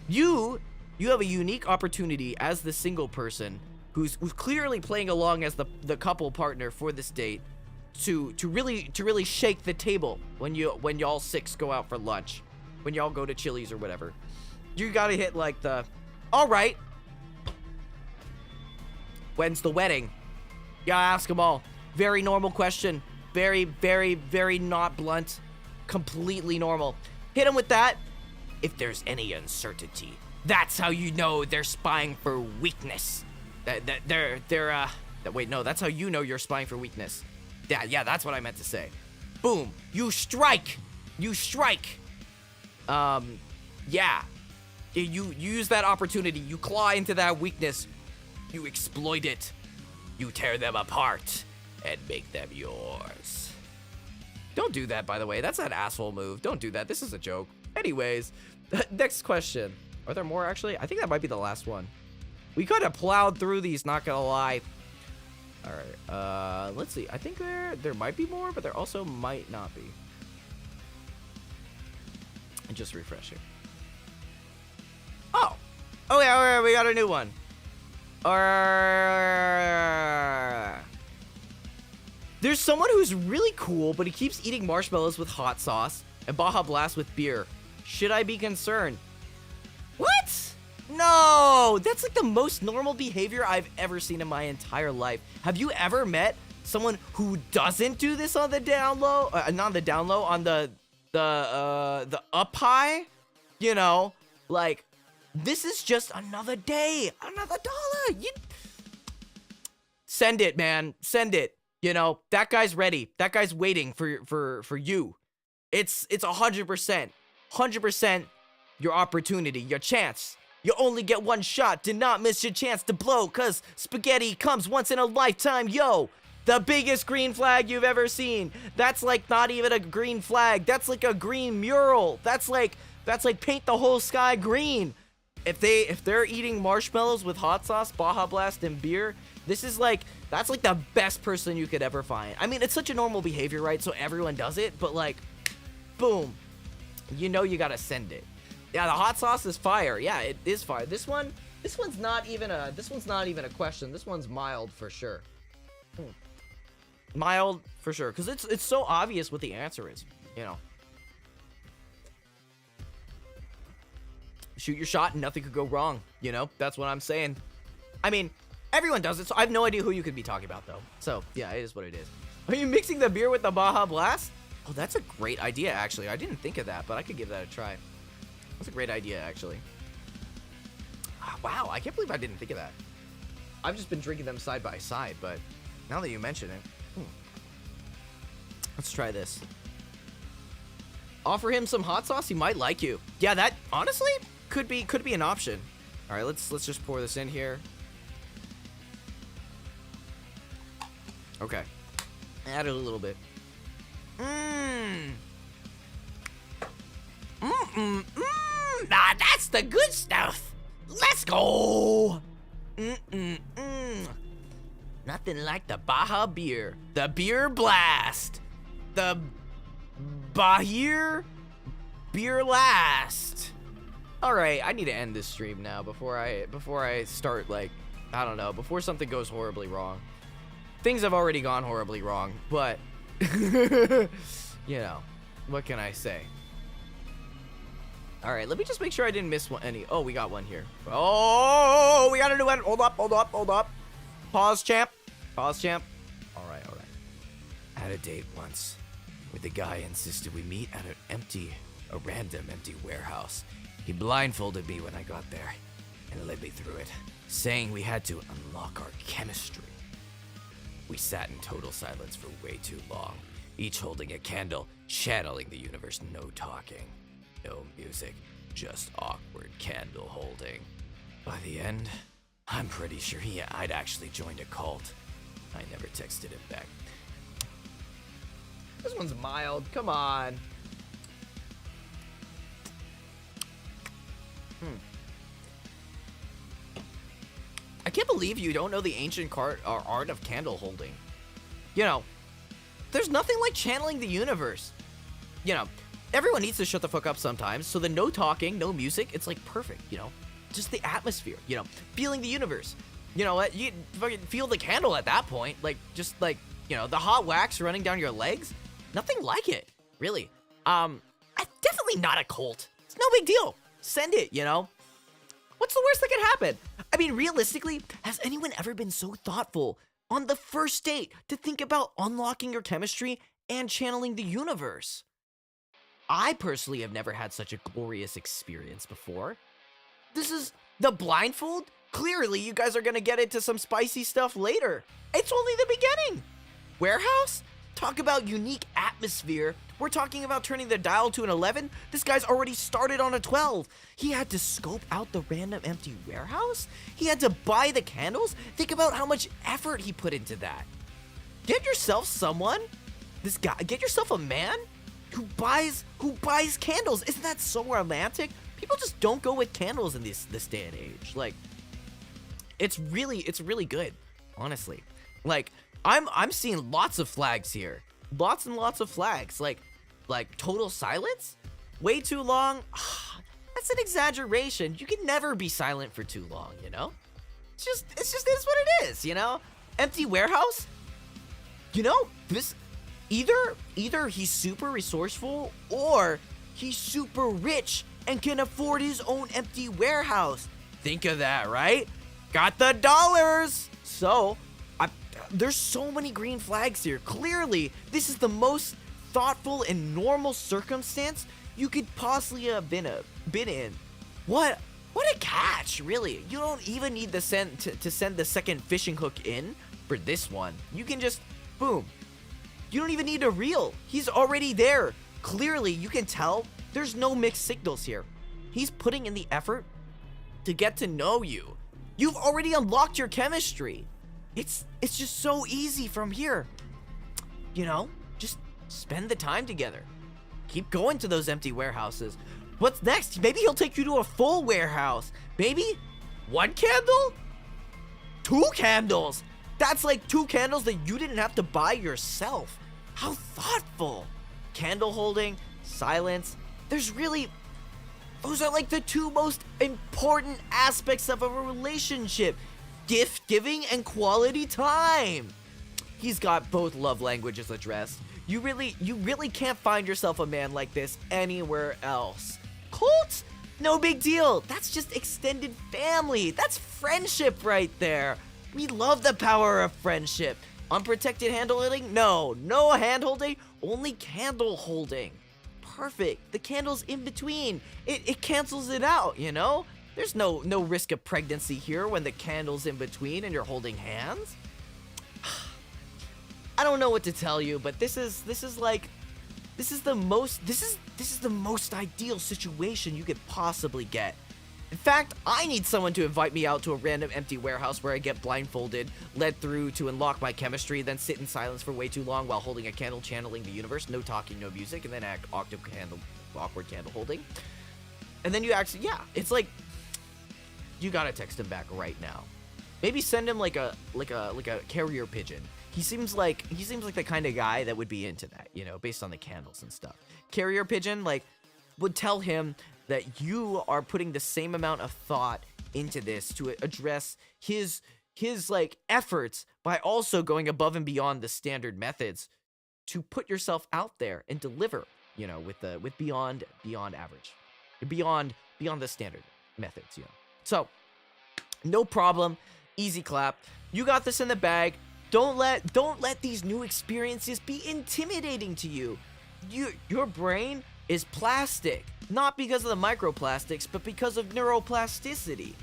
You have a unique opportunity as the single person who's clearly playing along as the couple partner for this date to really shake the table when y'all six go out for lunch, when y'all go to Chili's or whatever. You gotta hit like the, all right, when's the wedding? You gotta ask them all. Very normal question. Very, very, very not blunt. Completely normal. Hit them with that. If there's any uncertainty, that's how you know they're spying for weakness. Wait, no, that's how you know you're spying for weakness. Yeah, that's what I meant to say. Boom. You strike. Yeah. You use that opportunity. You claw into that weakness. You exploit it. You tear them apart and make them yours. Don't do that, by the way. That's an asshole move. Don't do that. This is a joke. Anyways, next question. Are there more, actually? I think that might be the last one. We could have plowed through these, not gonna lie. All right, let's see. I think there might be more, but there also might not be. And just refresh here. Oh, yeah, we got a new one. There's someone who's really cool, but he keeps eating marshmallows with hot sauce and Baja Blast with beer. Should I be concerned? What? No, that's like the most normal behavior I've ever seen in my entire life. Have you ever met someone who doesn't do this on the down low? Not the down low, on the up high? You know, like, this is just another day, another dollar. Send it, man. Send it. You know, that guy's ready. That guy's waiting for you. It's 100% your opportunity, your chance. You only get one shot. Do not miss your chance to blow, cause spaghetti comes once in a lifetime, yo. The biggest green flag you've ever seen. That's like not even a green flag. That's like a green mural. That's like paint the whole sky green. If they're eating marshmallows with hot sauce, Baja Blast, and beer, that's like the best person you could ever find. I mean, it's such a normal behavior, right? So everyone does it, but like, boom, you know you gotta send it. Yeah, the hot sauce is fire. Yeah, it is fire. This one's not even a question. This one's mild for sure. Mild for sure, because it's so obvious what the answer is, you know. Shoot your shot and nothing could go wrong, you know? That's what I'm saying. I mean, everyone does it, so I have no idea who you could be talking about, though. So, yeah, it is what it is. Are you mixing the beer with the Baja Blast? Oh, that's a great idea, actually. I didn't think of that, but I could give that a try. That's a great idea, actually. Wow, I can't believe I didn't think of that. I've just been drinking them side by side, but now that you mention it... Let's try this. Offer him some hot sauce, he might like you. Yeah, that, honestly, could be an option. All right, let's just pour this in here. Okay. Add it a little bit. Nah, that's the good stuff. Let's go. Nothing like the Baja beer. The beer blast. The Bahir beer last. All right, I need to end this stream now before I start, like, I don't know, before something goes horribly wrong. Things have already gone horribly wrong, but you know, what can I say? All right, let me just make sure I didn't miss any. Oh, we got one here. Oh, we got a new one. Hold up. Pause, champ. All right. I had a date once with a guy insisted we meet at a random empty warehouse. He blindfolded me when I got there and led me through it, saying we had to unlock our chemistry. We sat in total silence for way too long, each holding a candle, channeling the universe, no talking, no music, just awkward candle holding. By the end, I'm pretty sure I'd actually joined a cult. I never texted him back. This one's mild, come on. can't believe you don't know the ancient art of candle holding. You know, there's nothing like channeling the universe. You know, everyone needs to shut the fuck up sometimes, so the no talking, no music, it's like perfect, you know? Just the atmosphere, you know, feeling the universe. You know what? You fucking feel the candle at that point. Like, just like, you know, the hot wax running down your legs. Nothing like it, really. I'm definitely not a cult. It's no big deal. Send it, you know? What's the worst that could happen? I mean, realistically, has anyone ever been so thoughtful on the first date to think about unlocking your chemistry and channeling the universe? I personally have never had such a glorious experience before. This is the blindfold? Clearly, you guys are gonna get into some spicy stuff later. It's only the beginning. Warehouse? Talk about unique atmosphere. We're talking about turning the dial to an 11. This guy's already started on a 12. He had to scope out the random empty warehouse. He had to buy the candles. Think about how much effort he put into that. Get yourself someone. Get yourself a man who buys candles. Isn't that so romantic? People just don't go with candles in this day and age. Like, it's really good, honestly. Like, I'm seeing lots of flags here. Lots and lots of flags. Like total silence? Way too long? That's an exaggeration. You can never be silent for too long, you know? It's just is what it is, you know? Empty warehouse? You know, this either he's super resourceful or he's super rich and can afford his own empty warehouse. Think of that, right? Got the dollars. So, there's so many green flags here. Clearly, this is the most thoughtful and normal circumstance you could possibly have been in. What a catch, really. You don't even need to send the second fishing hook in for this one. You can just, boom. You don't even need a reel. He's already there. Clearly, you can tell there's no mixed signals here. He's putting in the effort to get to know you. You've already unlocked your chemistry. It's just so easy from here. You know, just spend the time together. Keep going to those empty warehouses. What's next? Maybe he'll take you to a full warehouse. Maybe 1 candle? 2 candles. That's like 2 candles that you didn't have to buy yourself. How thoughtful. Candle holding, silence. Those are like the 2 most important aspects of a relationship. Gift giving and quality time. He's got both love languages addressed. You really can't find yourself a man like this anywhere else. Cults? No big deal. That's just extended family. That's friendship right there. We love the power of friendship. Unprotected hand holding? No hand holding, only candle holding. Perfect. The candle's in between. It cancels it out, you know? There's no risk of pregnancy here when the candle's in between and you're holding hands. I don't know what to tell you, but this is the most ideal situation you could possibly get. In fact, I need someone to invite me out to a random empty warehouse where I get blindfolded, led through to unlock my chemistry, then sit in silence for way too long while holding a candle, channeling the universe, no talking, no music, and then act awkward candle holding. And then you actually, yeah, it's like, you gotta text him back right now. Maybe send him like a carrier pigeon. He seems like the kind of guy that would be into that, you know, based on the candles and stuff. Carrier pigeon, like, would tell him that you are putting the same amount of thought into this to address his like efforts by also going above and beyond the standard methods to put yourself out there and deliver, you know, with beyond average, beyond the standard methods, you know. So, no problem, easy clap. You got this in the bag. Don't let these new experiences be intimidating to you. Your brain is plastic, not because of the microplastics, but because of neuroplasticity.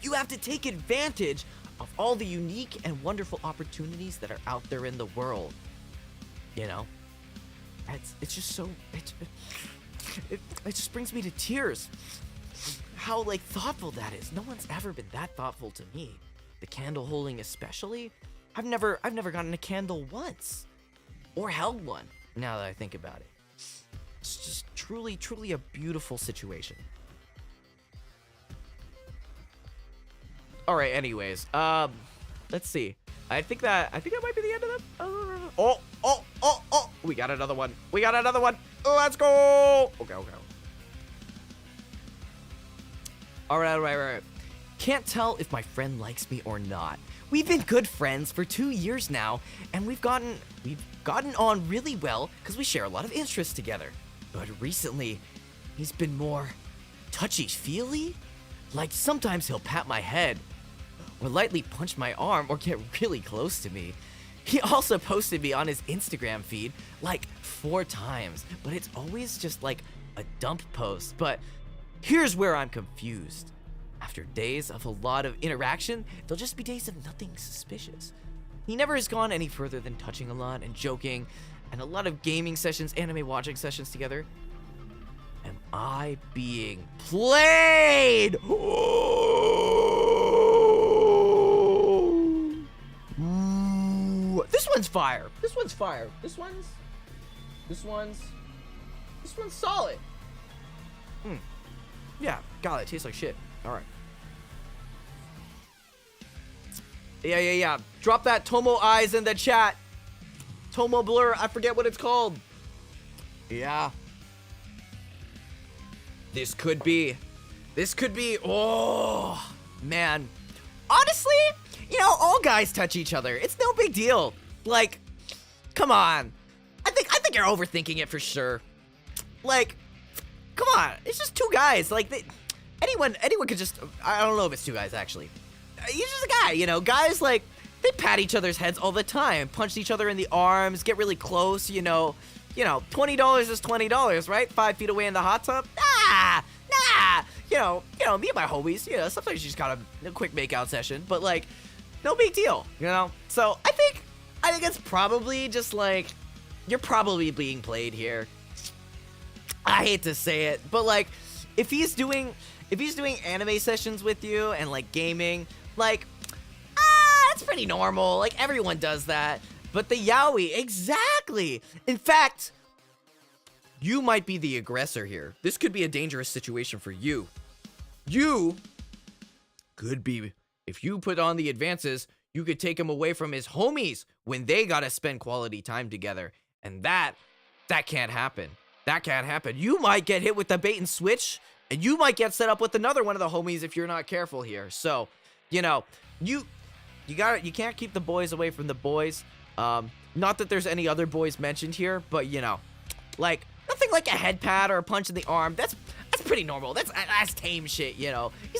You have to take advantage of all the unique and wonderful opportunities that are out there in the world. You know, it's just so it just brings me to tears. How like thoughtful that is. No one's ever been that thoughtful to me. The candle holding especially. I've never gotten a candle once or held one. Now that I think about it, it's just truly a beautiful situation. All right, anyways. Let's see. I think that might be the end of them. Oh. We got another one. Let's go. Okay. All right. Can't tell if my friend likes me or not. We've been good friends for 2 years now, and we've gotten on really well because we share a lot of interests together. But recently, he's been more touchy-feely. Like sometimes he'll pat my head, or lightly punch my arm, or get really close to me. He also posted me on his Instagram feed like 4 times, but it's always just like a dump post. But here's where I'm confused. After days of a lot of interaction, there'll just be days of nothing suspicious. He never has gone any further than touching a lot and joking, and a lot of gaming sessions, anime watching sessions together. Am I being played? Ooh. This one's fire. This one's solid. Yeah, God, it tastes like shit. All right. Yeah. Drop that Tomo eyes in the chat. Tomo blur, I forget what it's called. Yeah. This could be, oh, man. Honestly, all guys touch each other. It's no big deal. Like, come on. I think you're overthinking it for sure. Like, come on. It's just 2 guys. Like, anyone could just, I don't know if it's 2 guys, actually. He's just a guy, Guys, like, they pat each other's heads all the time, punch each other in the arms, get really close, $20 is $20, right? 5 feet away in the hot tub? Nah. Me and my homies, sometimes you just got a quick makeout session, but, like, no big deal, So, I think it's probably just, like, you're probably being played here. I hate to say it, but, like, if he's doing anime sessions with you and, like, gaming, like, that's pretty normal. Like, everyone does that. But the yaoi, exactly. In fact, you might be the aggressor here. This could be a dangerous situation for you. You could be, if you put on the advances, you could take him away from his homies when they gotta spend quality time together. And that can't happen. That can't happen. You might get hit with the bait and switch, and you might get set up with another one of the homies if you're not careful here. So, you can't keep the boys away from the boys. Not that there's any other boys mentioned here, but like nothing like a head pat or a punch in the arm. That's pretty normal. That's tame shit, He's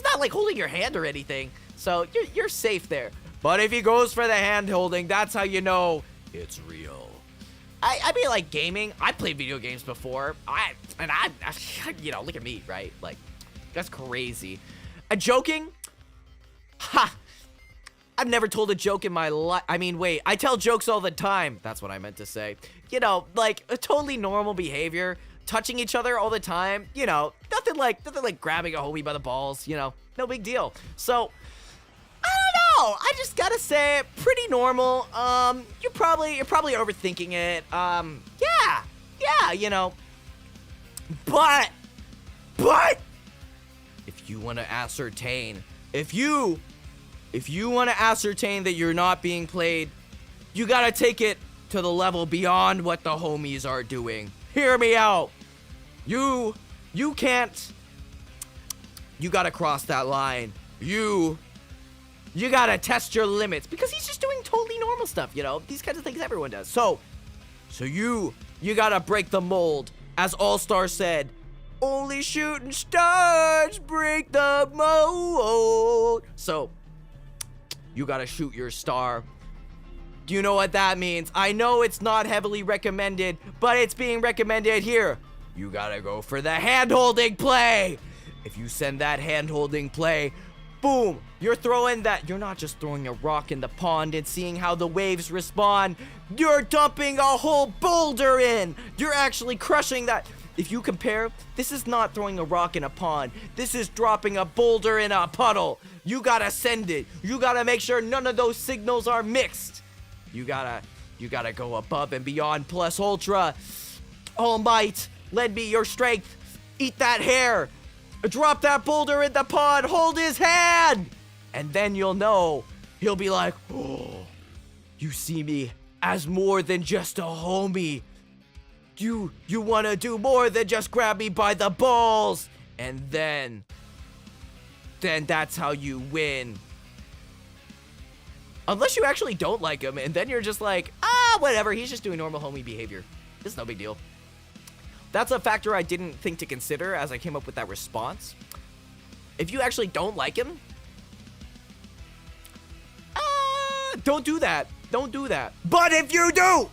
not like holding your hand or anything. So you're safe there. But if he goes for the hand holding, that's how you know it's real. I mean, like, gaming, I played video games before. Look at me, right? Like, that's crazy. Joking? Ha! I've never told a joke in my life. I mean, wait, I tell jokes all the time. That's what I meant to say. Like, a totally normal behavior. Touching each other all the time. Nothing like grabbing a homie by the balls. No big deal. So, I don't know. I just gotta say, pretty normal. You're probably overthinking it. Yeah, But if you want to ascertain, if you want to ascertain that you're not being played, you gotta take it to the level beyond what the homies are doing. Hear me out. You can't. You gotta cross that line. You gotta test your limits, because he's just doing totally normal stuff, these kinds of things everyone does. So you gotta break the mold. As All Star said, only shooting stars break the mold. So you gotta shoot your star. Do you know what that means? I know it's not heavily recommended, but it's being recommended here. You gotta go for the hand-holding play. If you send that hand-holding play, boom, you're not just throwing a rock in the pond and seeing how the waves respond. You're dumping a whole boulder in. You're actually crushing that. If you compare, this is not throwing a rock in a pond. This is dropping a boulder in a puddle. You gotta send it. You gotta make sure none of those signals are mixed. You gotta go above and beyond, plus ultra. All might, lend me your strength. Eat that hair. Drop that boulder in the pond. Hold his hand. And then you'll know. He'll be like, oh, you see me as more than just a homie. You want to do more than just grab me by the balls. And then that's how you win. Unless you actually don't like him, and then you're just like, whatever, he's just doing normal homie behavior. It's no big deal. That's a factor I didn't think to consider as I came up with that response. If you actually don't like him, don't do that. Don't do that. But if you do,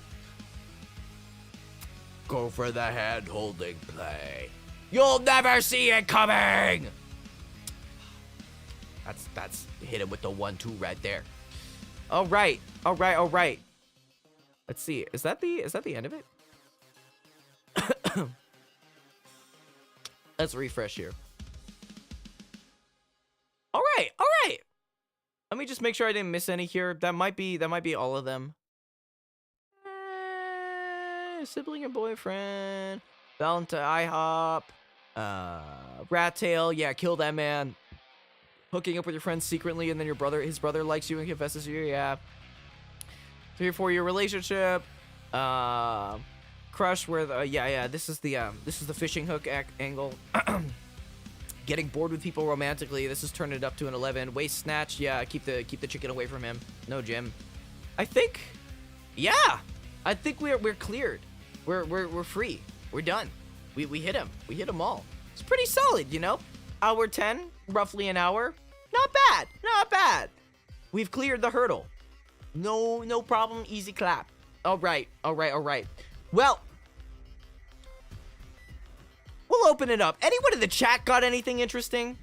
go for the hand-holding play. You'll never see it coming. That's hit him with the 1-2 right there. All right. Let's see. Is that the end of it? Let's refresh here. All right. Let me just make sure I didn't miss any here. That might be all of them. Sibling and boyfriend. Valentine IHOP. Rat tail. Yeah, kill that man. Hooking up with your friends secretly, and then his brother likes you and confesses to you. Yeah. 3 or 4 year relationship. Crush where the this is the fishing hook angle. Getting bored with people romantically. This is turning it up to an 11. Waist snatch. Yeah, keep the chicken away from him. No Jim. I think we're cleared. We're free. We're done. We hit him. We hit them all. It's pretty solid, you know. Hour 10, roughly an hour. Not bad. We've cleared the hurdle. No problem. Easy clap. All right. Well, we'll open it up. Anyone in the chat got anything interesting?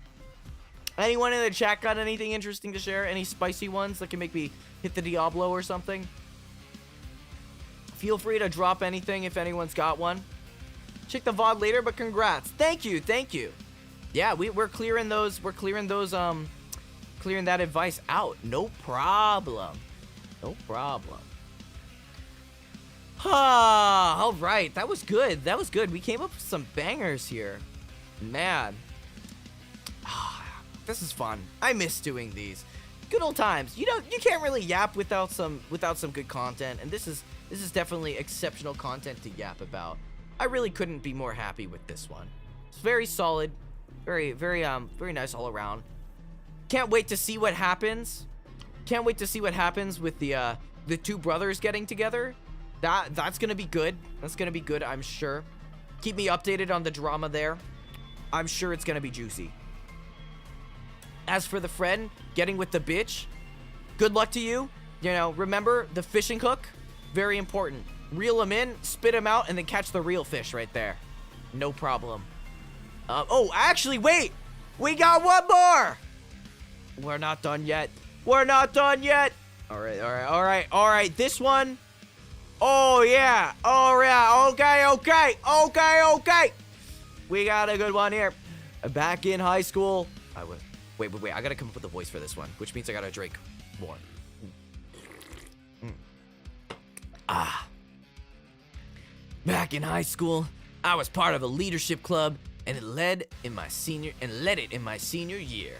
Anyone in the chat got anything interesting to share? Any spicy ones that can make me hit the Diablo or something? Feel free to drop anything if anyone's got one. Check the VOD later, but congrats. Thank you. Yeah, we're clearing that advice out. No problem. All right, that was good. We came up with some bangers here. Man. This is fun. I miss doing these. Good old times. You know, you can't really yap without some good content, and this is definitely exceptional content to yap about. I really couldn't be more happy with this one. It's very solid. Very nice all around. Can't wait to see what happens. With the 2 brothers getting together. That's gonna be good. I'm sure. Keep me updated on the drama there. I'm sure it's gonna be juicy. As for the friend getting with the bitch, good luck to you. You know, remember the fishing hook, very important. Reel them in, spit them out, and then catch the real fish right there. No problem. Actually, wait! We got one more! We're not done yet. All right. This one. Oh, yeah. Okay. We got a good one here. Back in high school. Wait. I gotta come up with a voice for this one, which means I gotta drink more. Back in high school, I was part of a leadership club, and it led it in my senior year.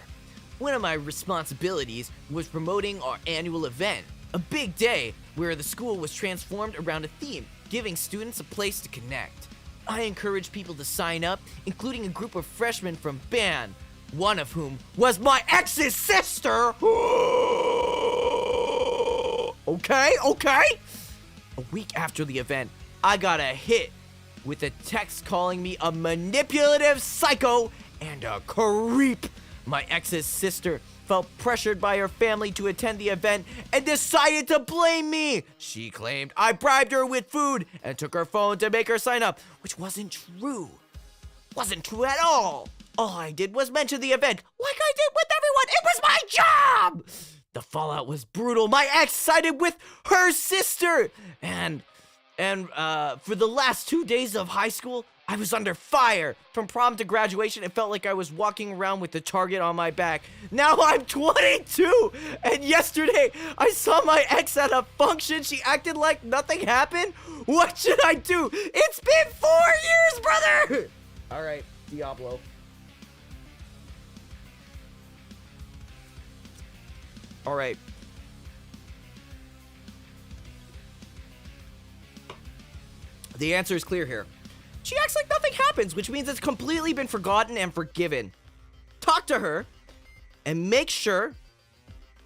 One of my responsibilities was promoting our annual event, a big day where the school was transformed around a theme, giving students a place to connect. I encouraged people to sign up, including a group of freshmen from band, one of whom was my ex's sister. Okay. A week after the event, I got a hit with a text calling me a manipulative psycho and a creep. My ex's sister felt pressured by her family to attend the event and decided to blame me. She claimed I bribed her with food and took her phone to make her sign up, which wasn't true. Wasn't true at all. All I did was mention the event like I did with everyone. It was my job. The fallout was brutal. My ex sided with her sister. And for the last 2 days of high school, I was under fire. From prom to graduation, it felt like I was walking around with the target on my back. Now I'm 22, and yesterday I saw my ex at a function. She acted like nothing happened. What should I do? It's been 4 years, brother! All right, Diablo. All right. The answer is clear here. She acts like nothing happens, which means it's completely been forgotten and forgiven. Talk to her and make sure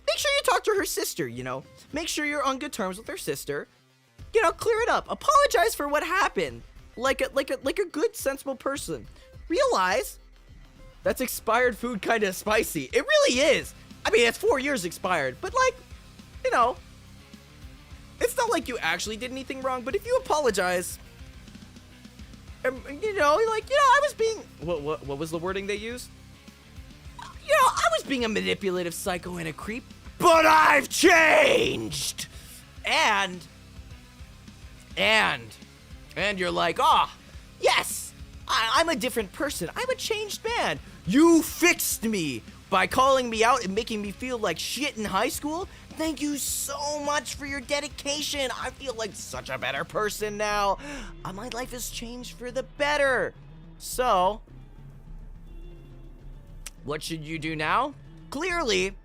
you talk to her sister, you know. Make sure you're on good terms with her sister. You know, clear it up. Apologize for what happened. Like a good, sensible person. Realize that's expired food kind of spicy. It really is. I mean, it's 4 years expired, but like, you know, it's not like you actually did anything wrong, but if you apologize, you know, like, you know, I was being, what was the wording they used? You know, I was being a manipulative psycho and a creep, but I've changed. And you're like, yes, I'm a different person. I'm a changed man. You fixed me by calling me out and making me feel like shit in high school. Thank you so much for your dedication. I feel like such a better person now. My life has changed for the better. So, what should you do now? Clearly,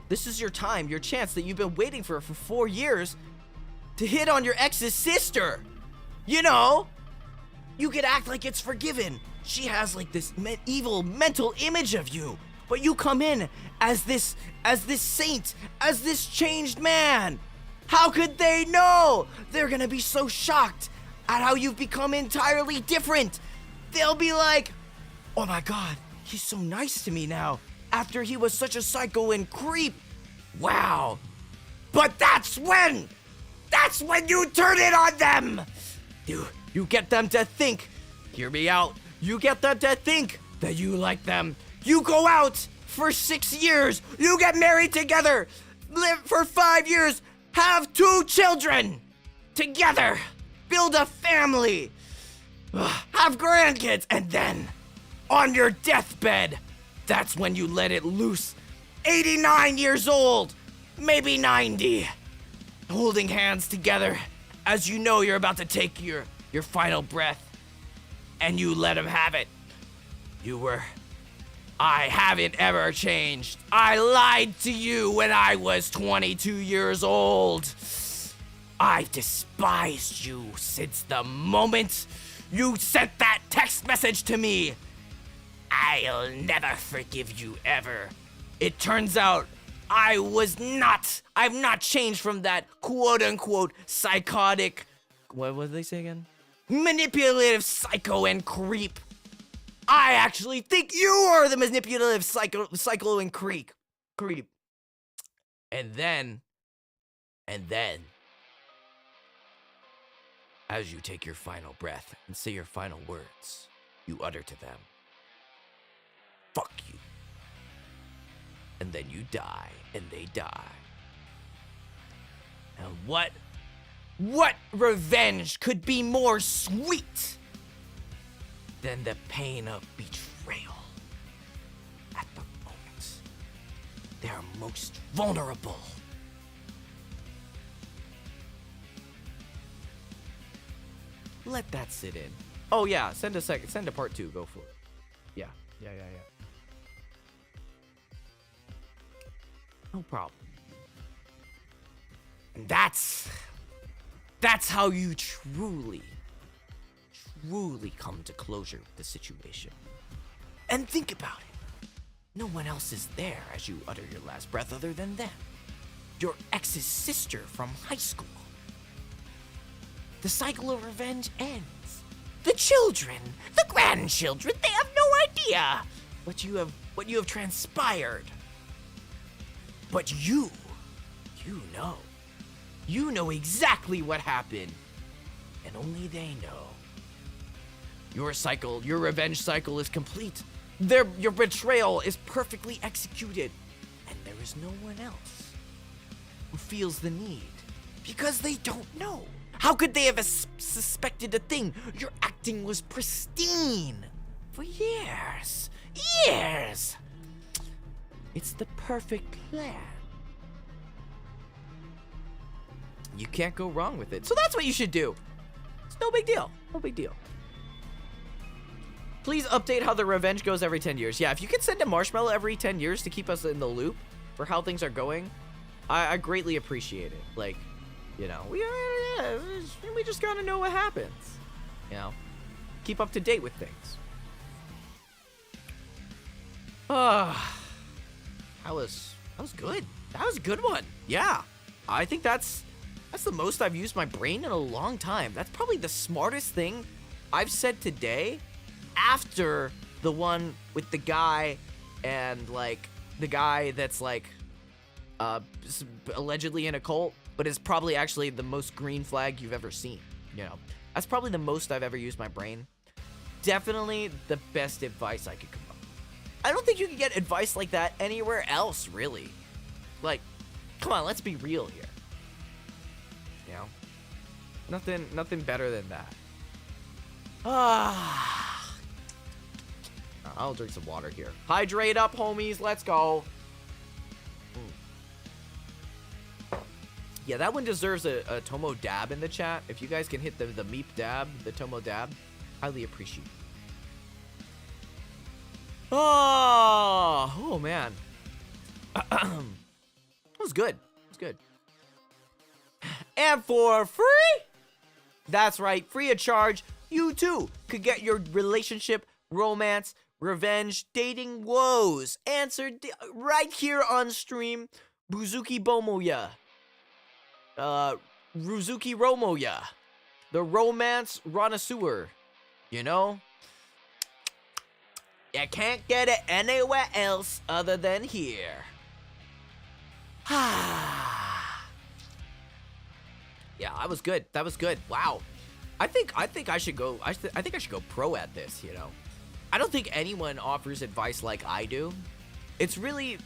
this is your time, your chance that you've been waiting for 4 years to hit on your ex's sister. You know, you could act like it's forgiven. She has like this evil mental image of you, but you come in as this saint, as this changed man. How could they know? They're gonna be so shocked at how you've become entirely different. They'll be like, oh my God, he's so nice to me now after he was such a psycho and creep. Wow. But that's when you turn it on them. You get them to think, hear me out. You get them to think that you like them. You go out for 6 years. You get married together. Live for 5 years. Have 2 children together. Build a family. Have grandkids. And then, on your deathbed, that's when you let it loose. 89 years old. Maybe 90. Holding hands together as you know you're about to take your final breath. And you let him have it. I haven't ever changed. I lied to you when I was 22 years old. I've despised you since the moment you sent that text message to me. I'll never forgive you ever. It turns out I've not changed from that quote-unquote psychotic, what did they say again? Manipulative psycho and creep. I actually think you are the manipulative psycho and creep. And then, as you take your final breath and say your final words, you utter to them, fuck you. And then you die, and they die. And what revenge could be more sweet than the pain of betrayal at the moment they're most vulnerable? Let that sit in. Oh yeah, send a part 2, go for it. Yeah. No problem. And that's how you truly come to closure with the situation. And think about it. No one else is there as you utter your last breath other than them. Your ex's sister from high school. The cycle of revenge ends. The children, the grandchildren, they have no idea what you have transpired. But you know. You know exactly what happened. And only they know. Your revenge cycle is complete. Your betrayal is perfectly executed. And there is no one else who feels the need. Because they don't know. How could they have suspected a thing? Your acting was pristine. For years. Years. It's the perfect plan. You can't go wrong with it. So that's what you should do. It's no big deal. No big deal. Please update how the revenge goes every 10 years. Yeah, if you could send a marshmallow every 10 years to keep us in the loop for how things are going, I greatly appreciate it. Like, you know, we just gotta know what happens. You know, keep up to date with things. That was good. That was a good one. Yeah, I think that's the most I've used my brain in a long time. That's probably the smartest thing I've said today, after the one with the guy and like the guy that's like allegedly in a cult, but is probably actually the most green flag you've ever seen. You know, that's probably the most I've ever used my brain. Definitely the best advice I could come up with. I don't think you can get advice like that anywhere else, really. Like, come on, let's be real here. You know, nothing better than that. I'll drink some water here. Hydrate up, homies. Let's go. Yeah, that one deserves a Tomo dab in the chat. If you guys can hit the meep dab, the Tomo dab, highly appreciate it. Oh man. That was good. It was good. And for free, that's right, free of charge, you too could get your relationship, romance, revenge, dating woes answered right here on stream. Buzuki Bomoya. Ruzuki Romoya. The romance Ronasuer. You know? You can't get it anywhere else other than here. Yeah, that was good. That was good. Wow. I think I should go. I think I should go pro at this. You know, I don't think anyone offers advice like I do. It's really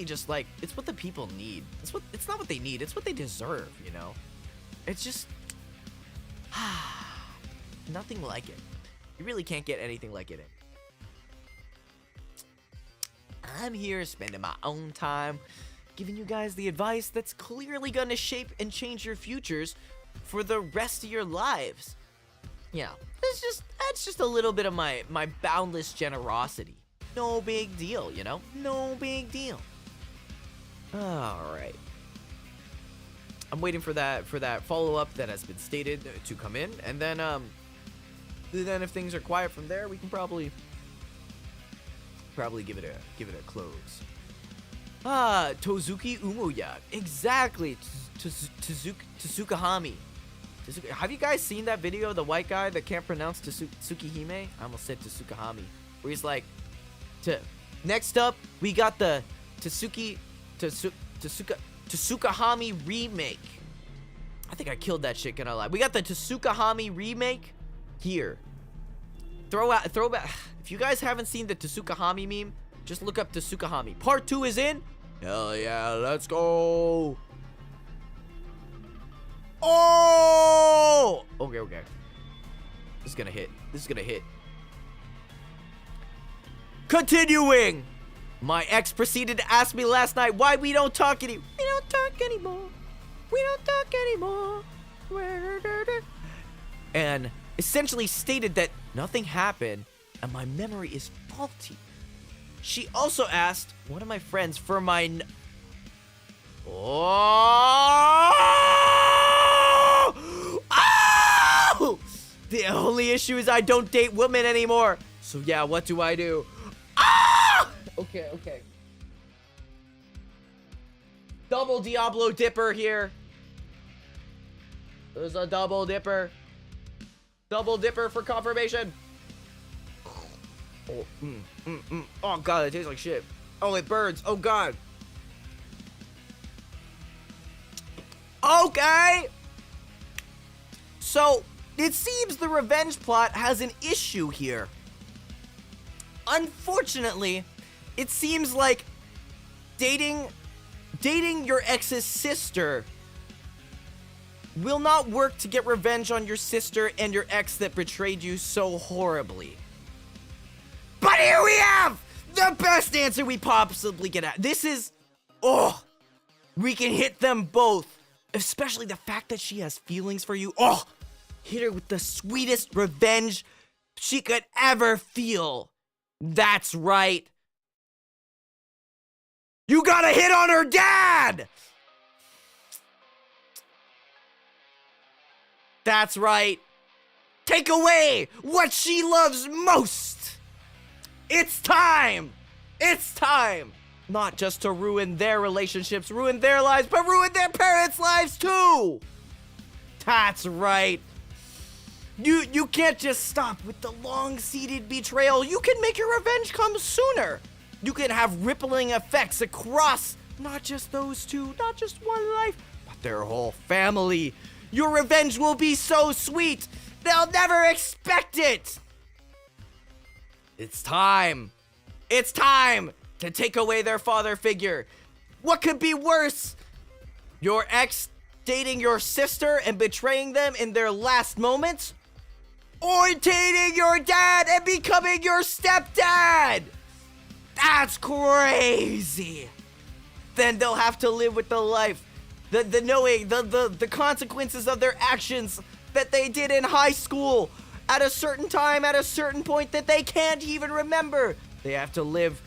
just like, it's what the people need. It's not what they need. It's what they deserve. You know, it's just nothing like it. You really can't get anything like it. I'm here spending my own time giving you guys the advice that's clearly gonna shape and change your futures for the rest of your lives. Yeah, that's just a little bit of my boundless generosity. No big deal, you know? No big deal. Alright. I'm waiting for that follow-up that has been stated to come in, and then if things are quiet from there, we can probably give it a close. Tozuki Umuya. Exactly. Tsukahami. Have you guys seen that video of the white guy that can't pronounce Tsukihime? I almost said Tsukahami. Where he's like, next up, we got the Tsukahami remake. I think I killed that shit, gonna lie. We got the Tsukahami remake here. Throw back. If you guys haven't seen the Tsukahami meme, just look up Tsukahami. Part 2 is in. Hell yeah, let's go. Oh! Okay. This is gonna hit. Continuing. My ex proceeded to ask me last night why we don't talk anymore. And essentially stated that nothing happened and my memory is faulty. She also asked one of my friends for my the only issue is I don't date women anymore. So yeah, what do I do? Okay. Double Diablo Dipper here. There's a double dipper. Double dipper for confirmation. Oh god, it tastes like shit. Oh, it burns. Oh god. Okay. So, it seems the revenge plot has an issue here. Unfortunately, it seems like dating your ex's sister will not work to get revenge on your sister and your ex that betrayed you so horribly. But here we have the best answer we possibly can have. This is, we can hit them both. Especially the fact that she has feelings for you. Hit her with the sweetest revenge she could ever feel. That's right. You gotta hit on her dad! That's right. Take away what she loves most. It's time. It's time. Not just to ruin their relationships, ruin their lives, but ruin their parents' lives too. That's right. You can't just stop with the long-seated betrayal. You can make your revenge come sooner. You can have rippling effects across not just those two, not just one life, but their whole family. Your revenge will be so sweet, they'll never expect it. It's time. It's time to take away their father figure. What could be worse? Your ex dating your sister and betraying them in their last moments? Or dating your dad and becoming your stepdad? That's crazy. Then they'll have to live with the life, the knowing, the consequences of their actions that they did in high school at a certain time, at a certain point that they can't even remember. They have to live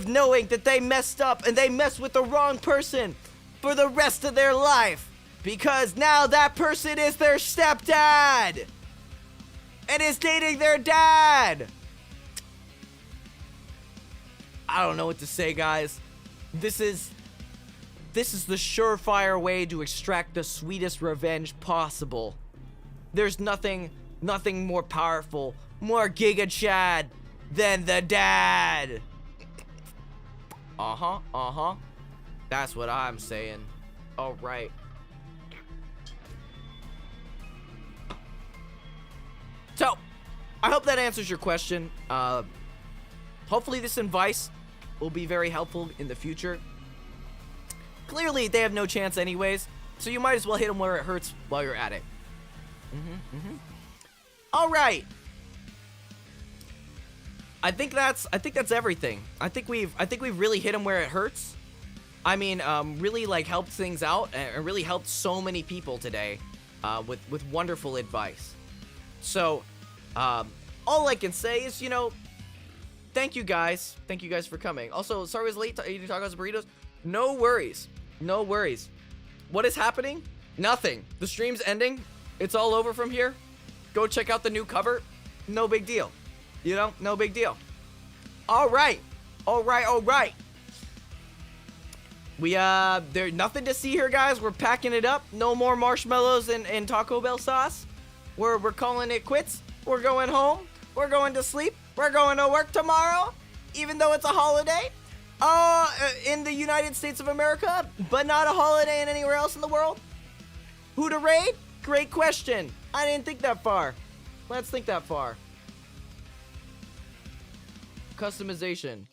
knowing that they messed up and they messed with the wrong person for the rest of their life. Because now that person is their stepdad and is dating their dad. I don't know what to say, guys. This is the surefire way to extract the sweetest revenge possible. There's nothing more powerful, more Giga Chad than the dad. That's what I'm saying. All right. So, I hope that answers your question. Hopefully this advice will be very helpful in the future. Clearly, they have no chance anyways, so you might as well hit them where it hurts while you're at it. All right. I think that's everything. I think we've really hit them where it hurts. I mean, really like helped things out and really helped so many people today with wonderful advice. So, all I can say is, thank you guys. Thank you guys for coming. Also, sorry I was late eating tacos and burritos. No worries. No worries. What is happening? Nothing. The stream's ending. It's all over from here. Go check out the new cover. No big deal. No big deal. All right. There's nothing to see here, guys. We're packing it up. No more marshmallows and Taco Bell sauce. We're calling it quits. We're going home. We're going to sleep. We're going to work tomorrow, even though it's a holiday. In the United States of America, but not a holiday in anywhere else in the world. Who to raid? Great question. I didn't think that far. Let's think that far. Customization.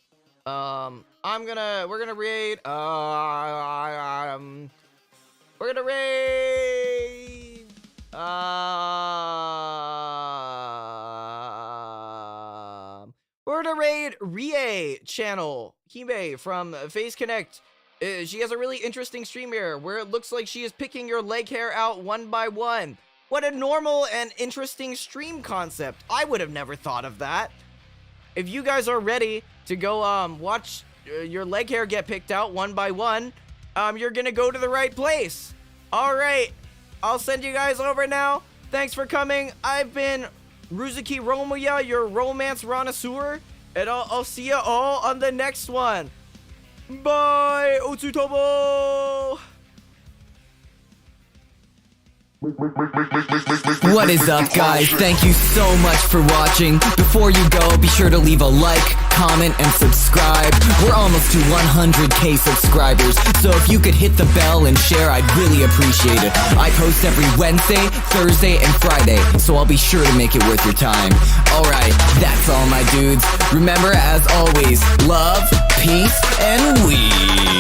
We're gonna raid. We're gonna raid. We're gonna raid Rie channel. Hime from Face Connect. She has a really interesting stream here where it looks like she is picking your leg hair out one by one. What a normal and interesting stream concept. I would have never thought of that. If you guys are ready to go watch your leg hair get picked out one by one, you're gonna go to the right place. All right, I'll send you guys over now. Thanks for coming. I've been Ruzuki Romoya, your romance connoisseur, and I'll see you all on the next one. Bye, Otsutomo! What is up, guys? Thank you so much for watching. Before you go, be sure to leave a like, comment, and subscribe. We're almost to 100k subscribers, so if you could hit the bell and share, I'd really appreciate it. I post every Wednesday, Thursday, and Friday, so I'll be sure to make it worth your time. Alright, that's all, my dudes. Remember, as always, love, peace, and weed.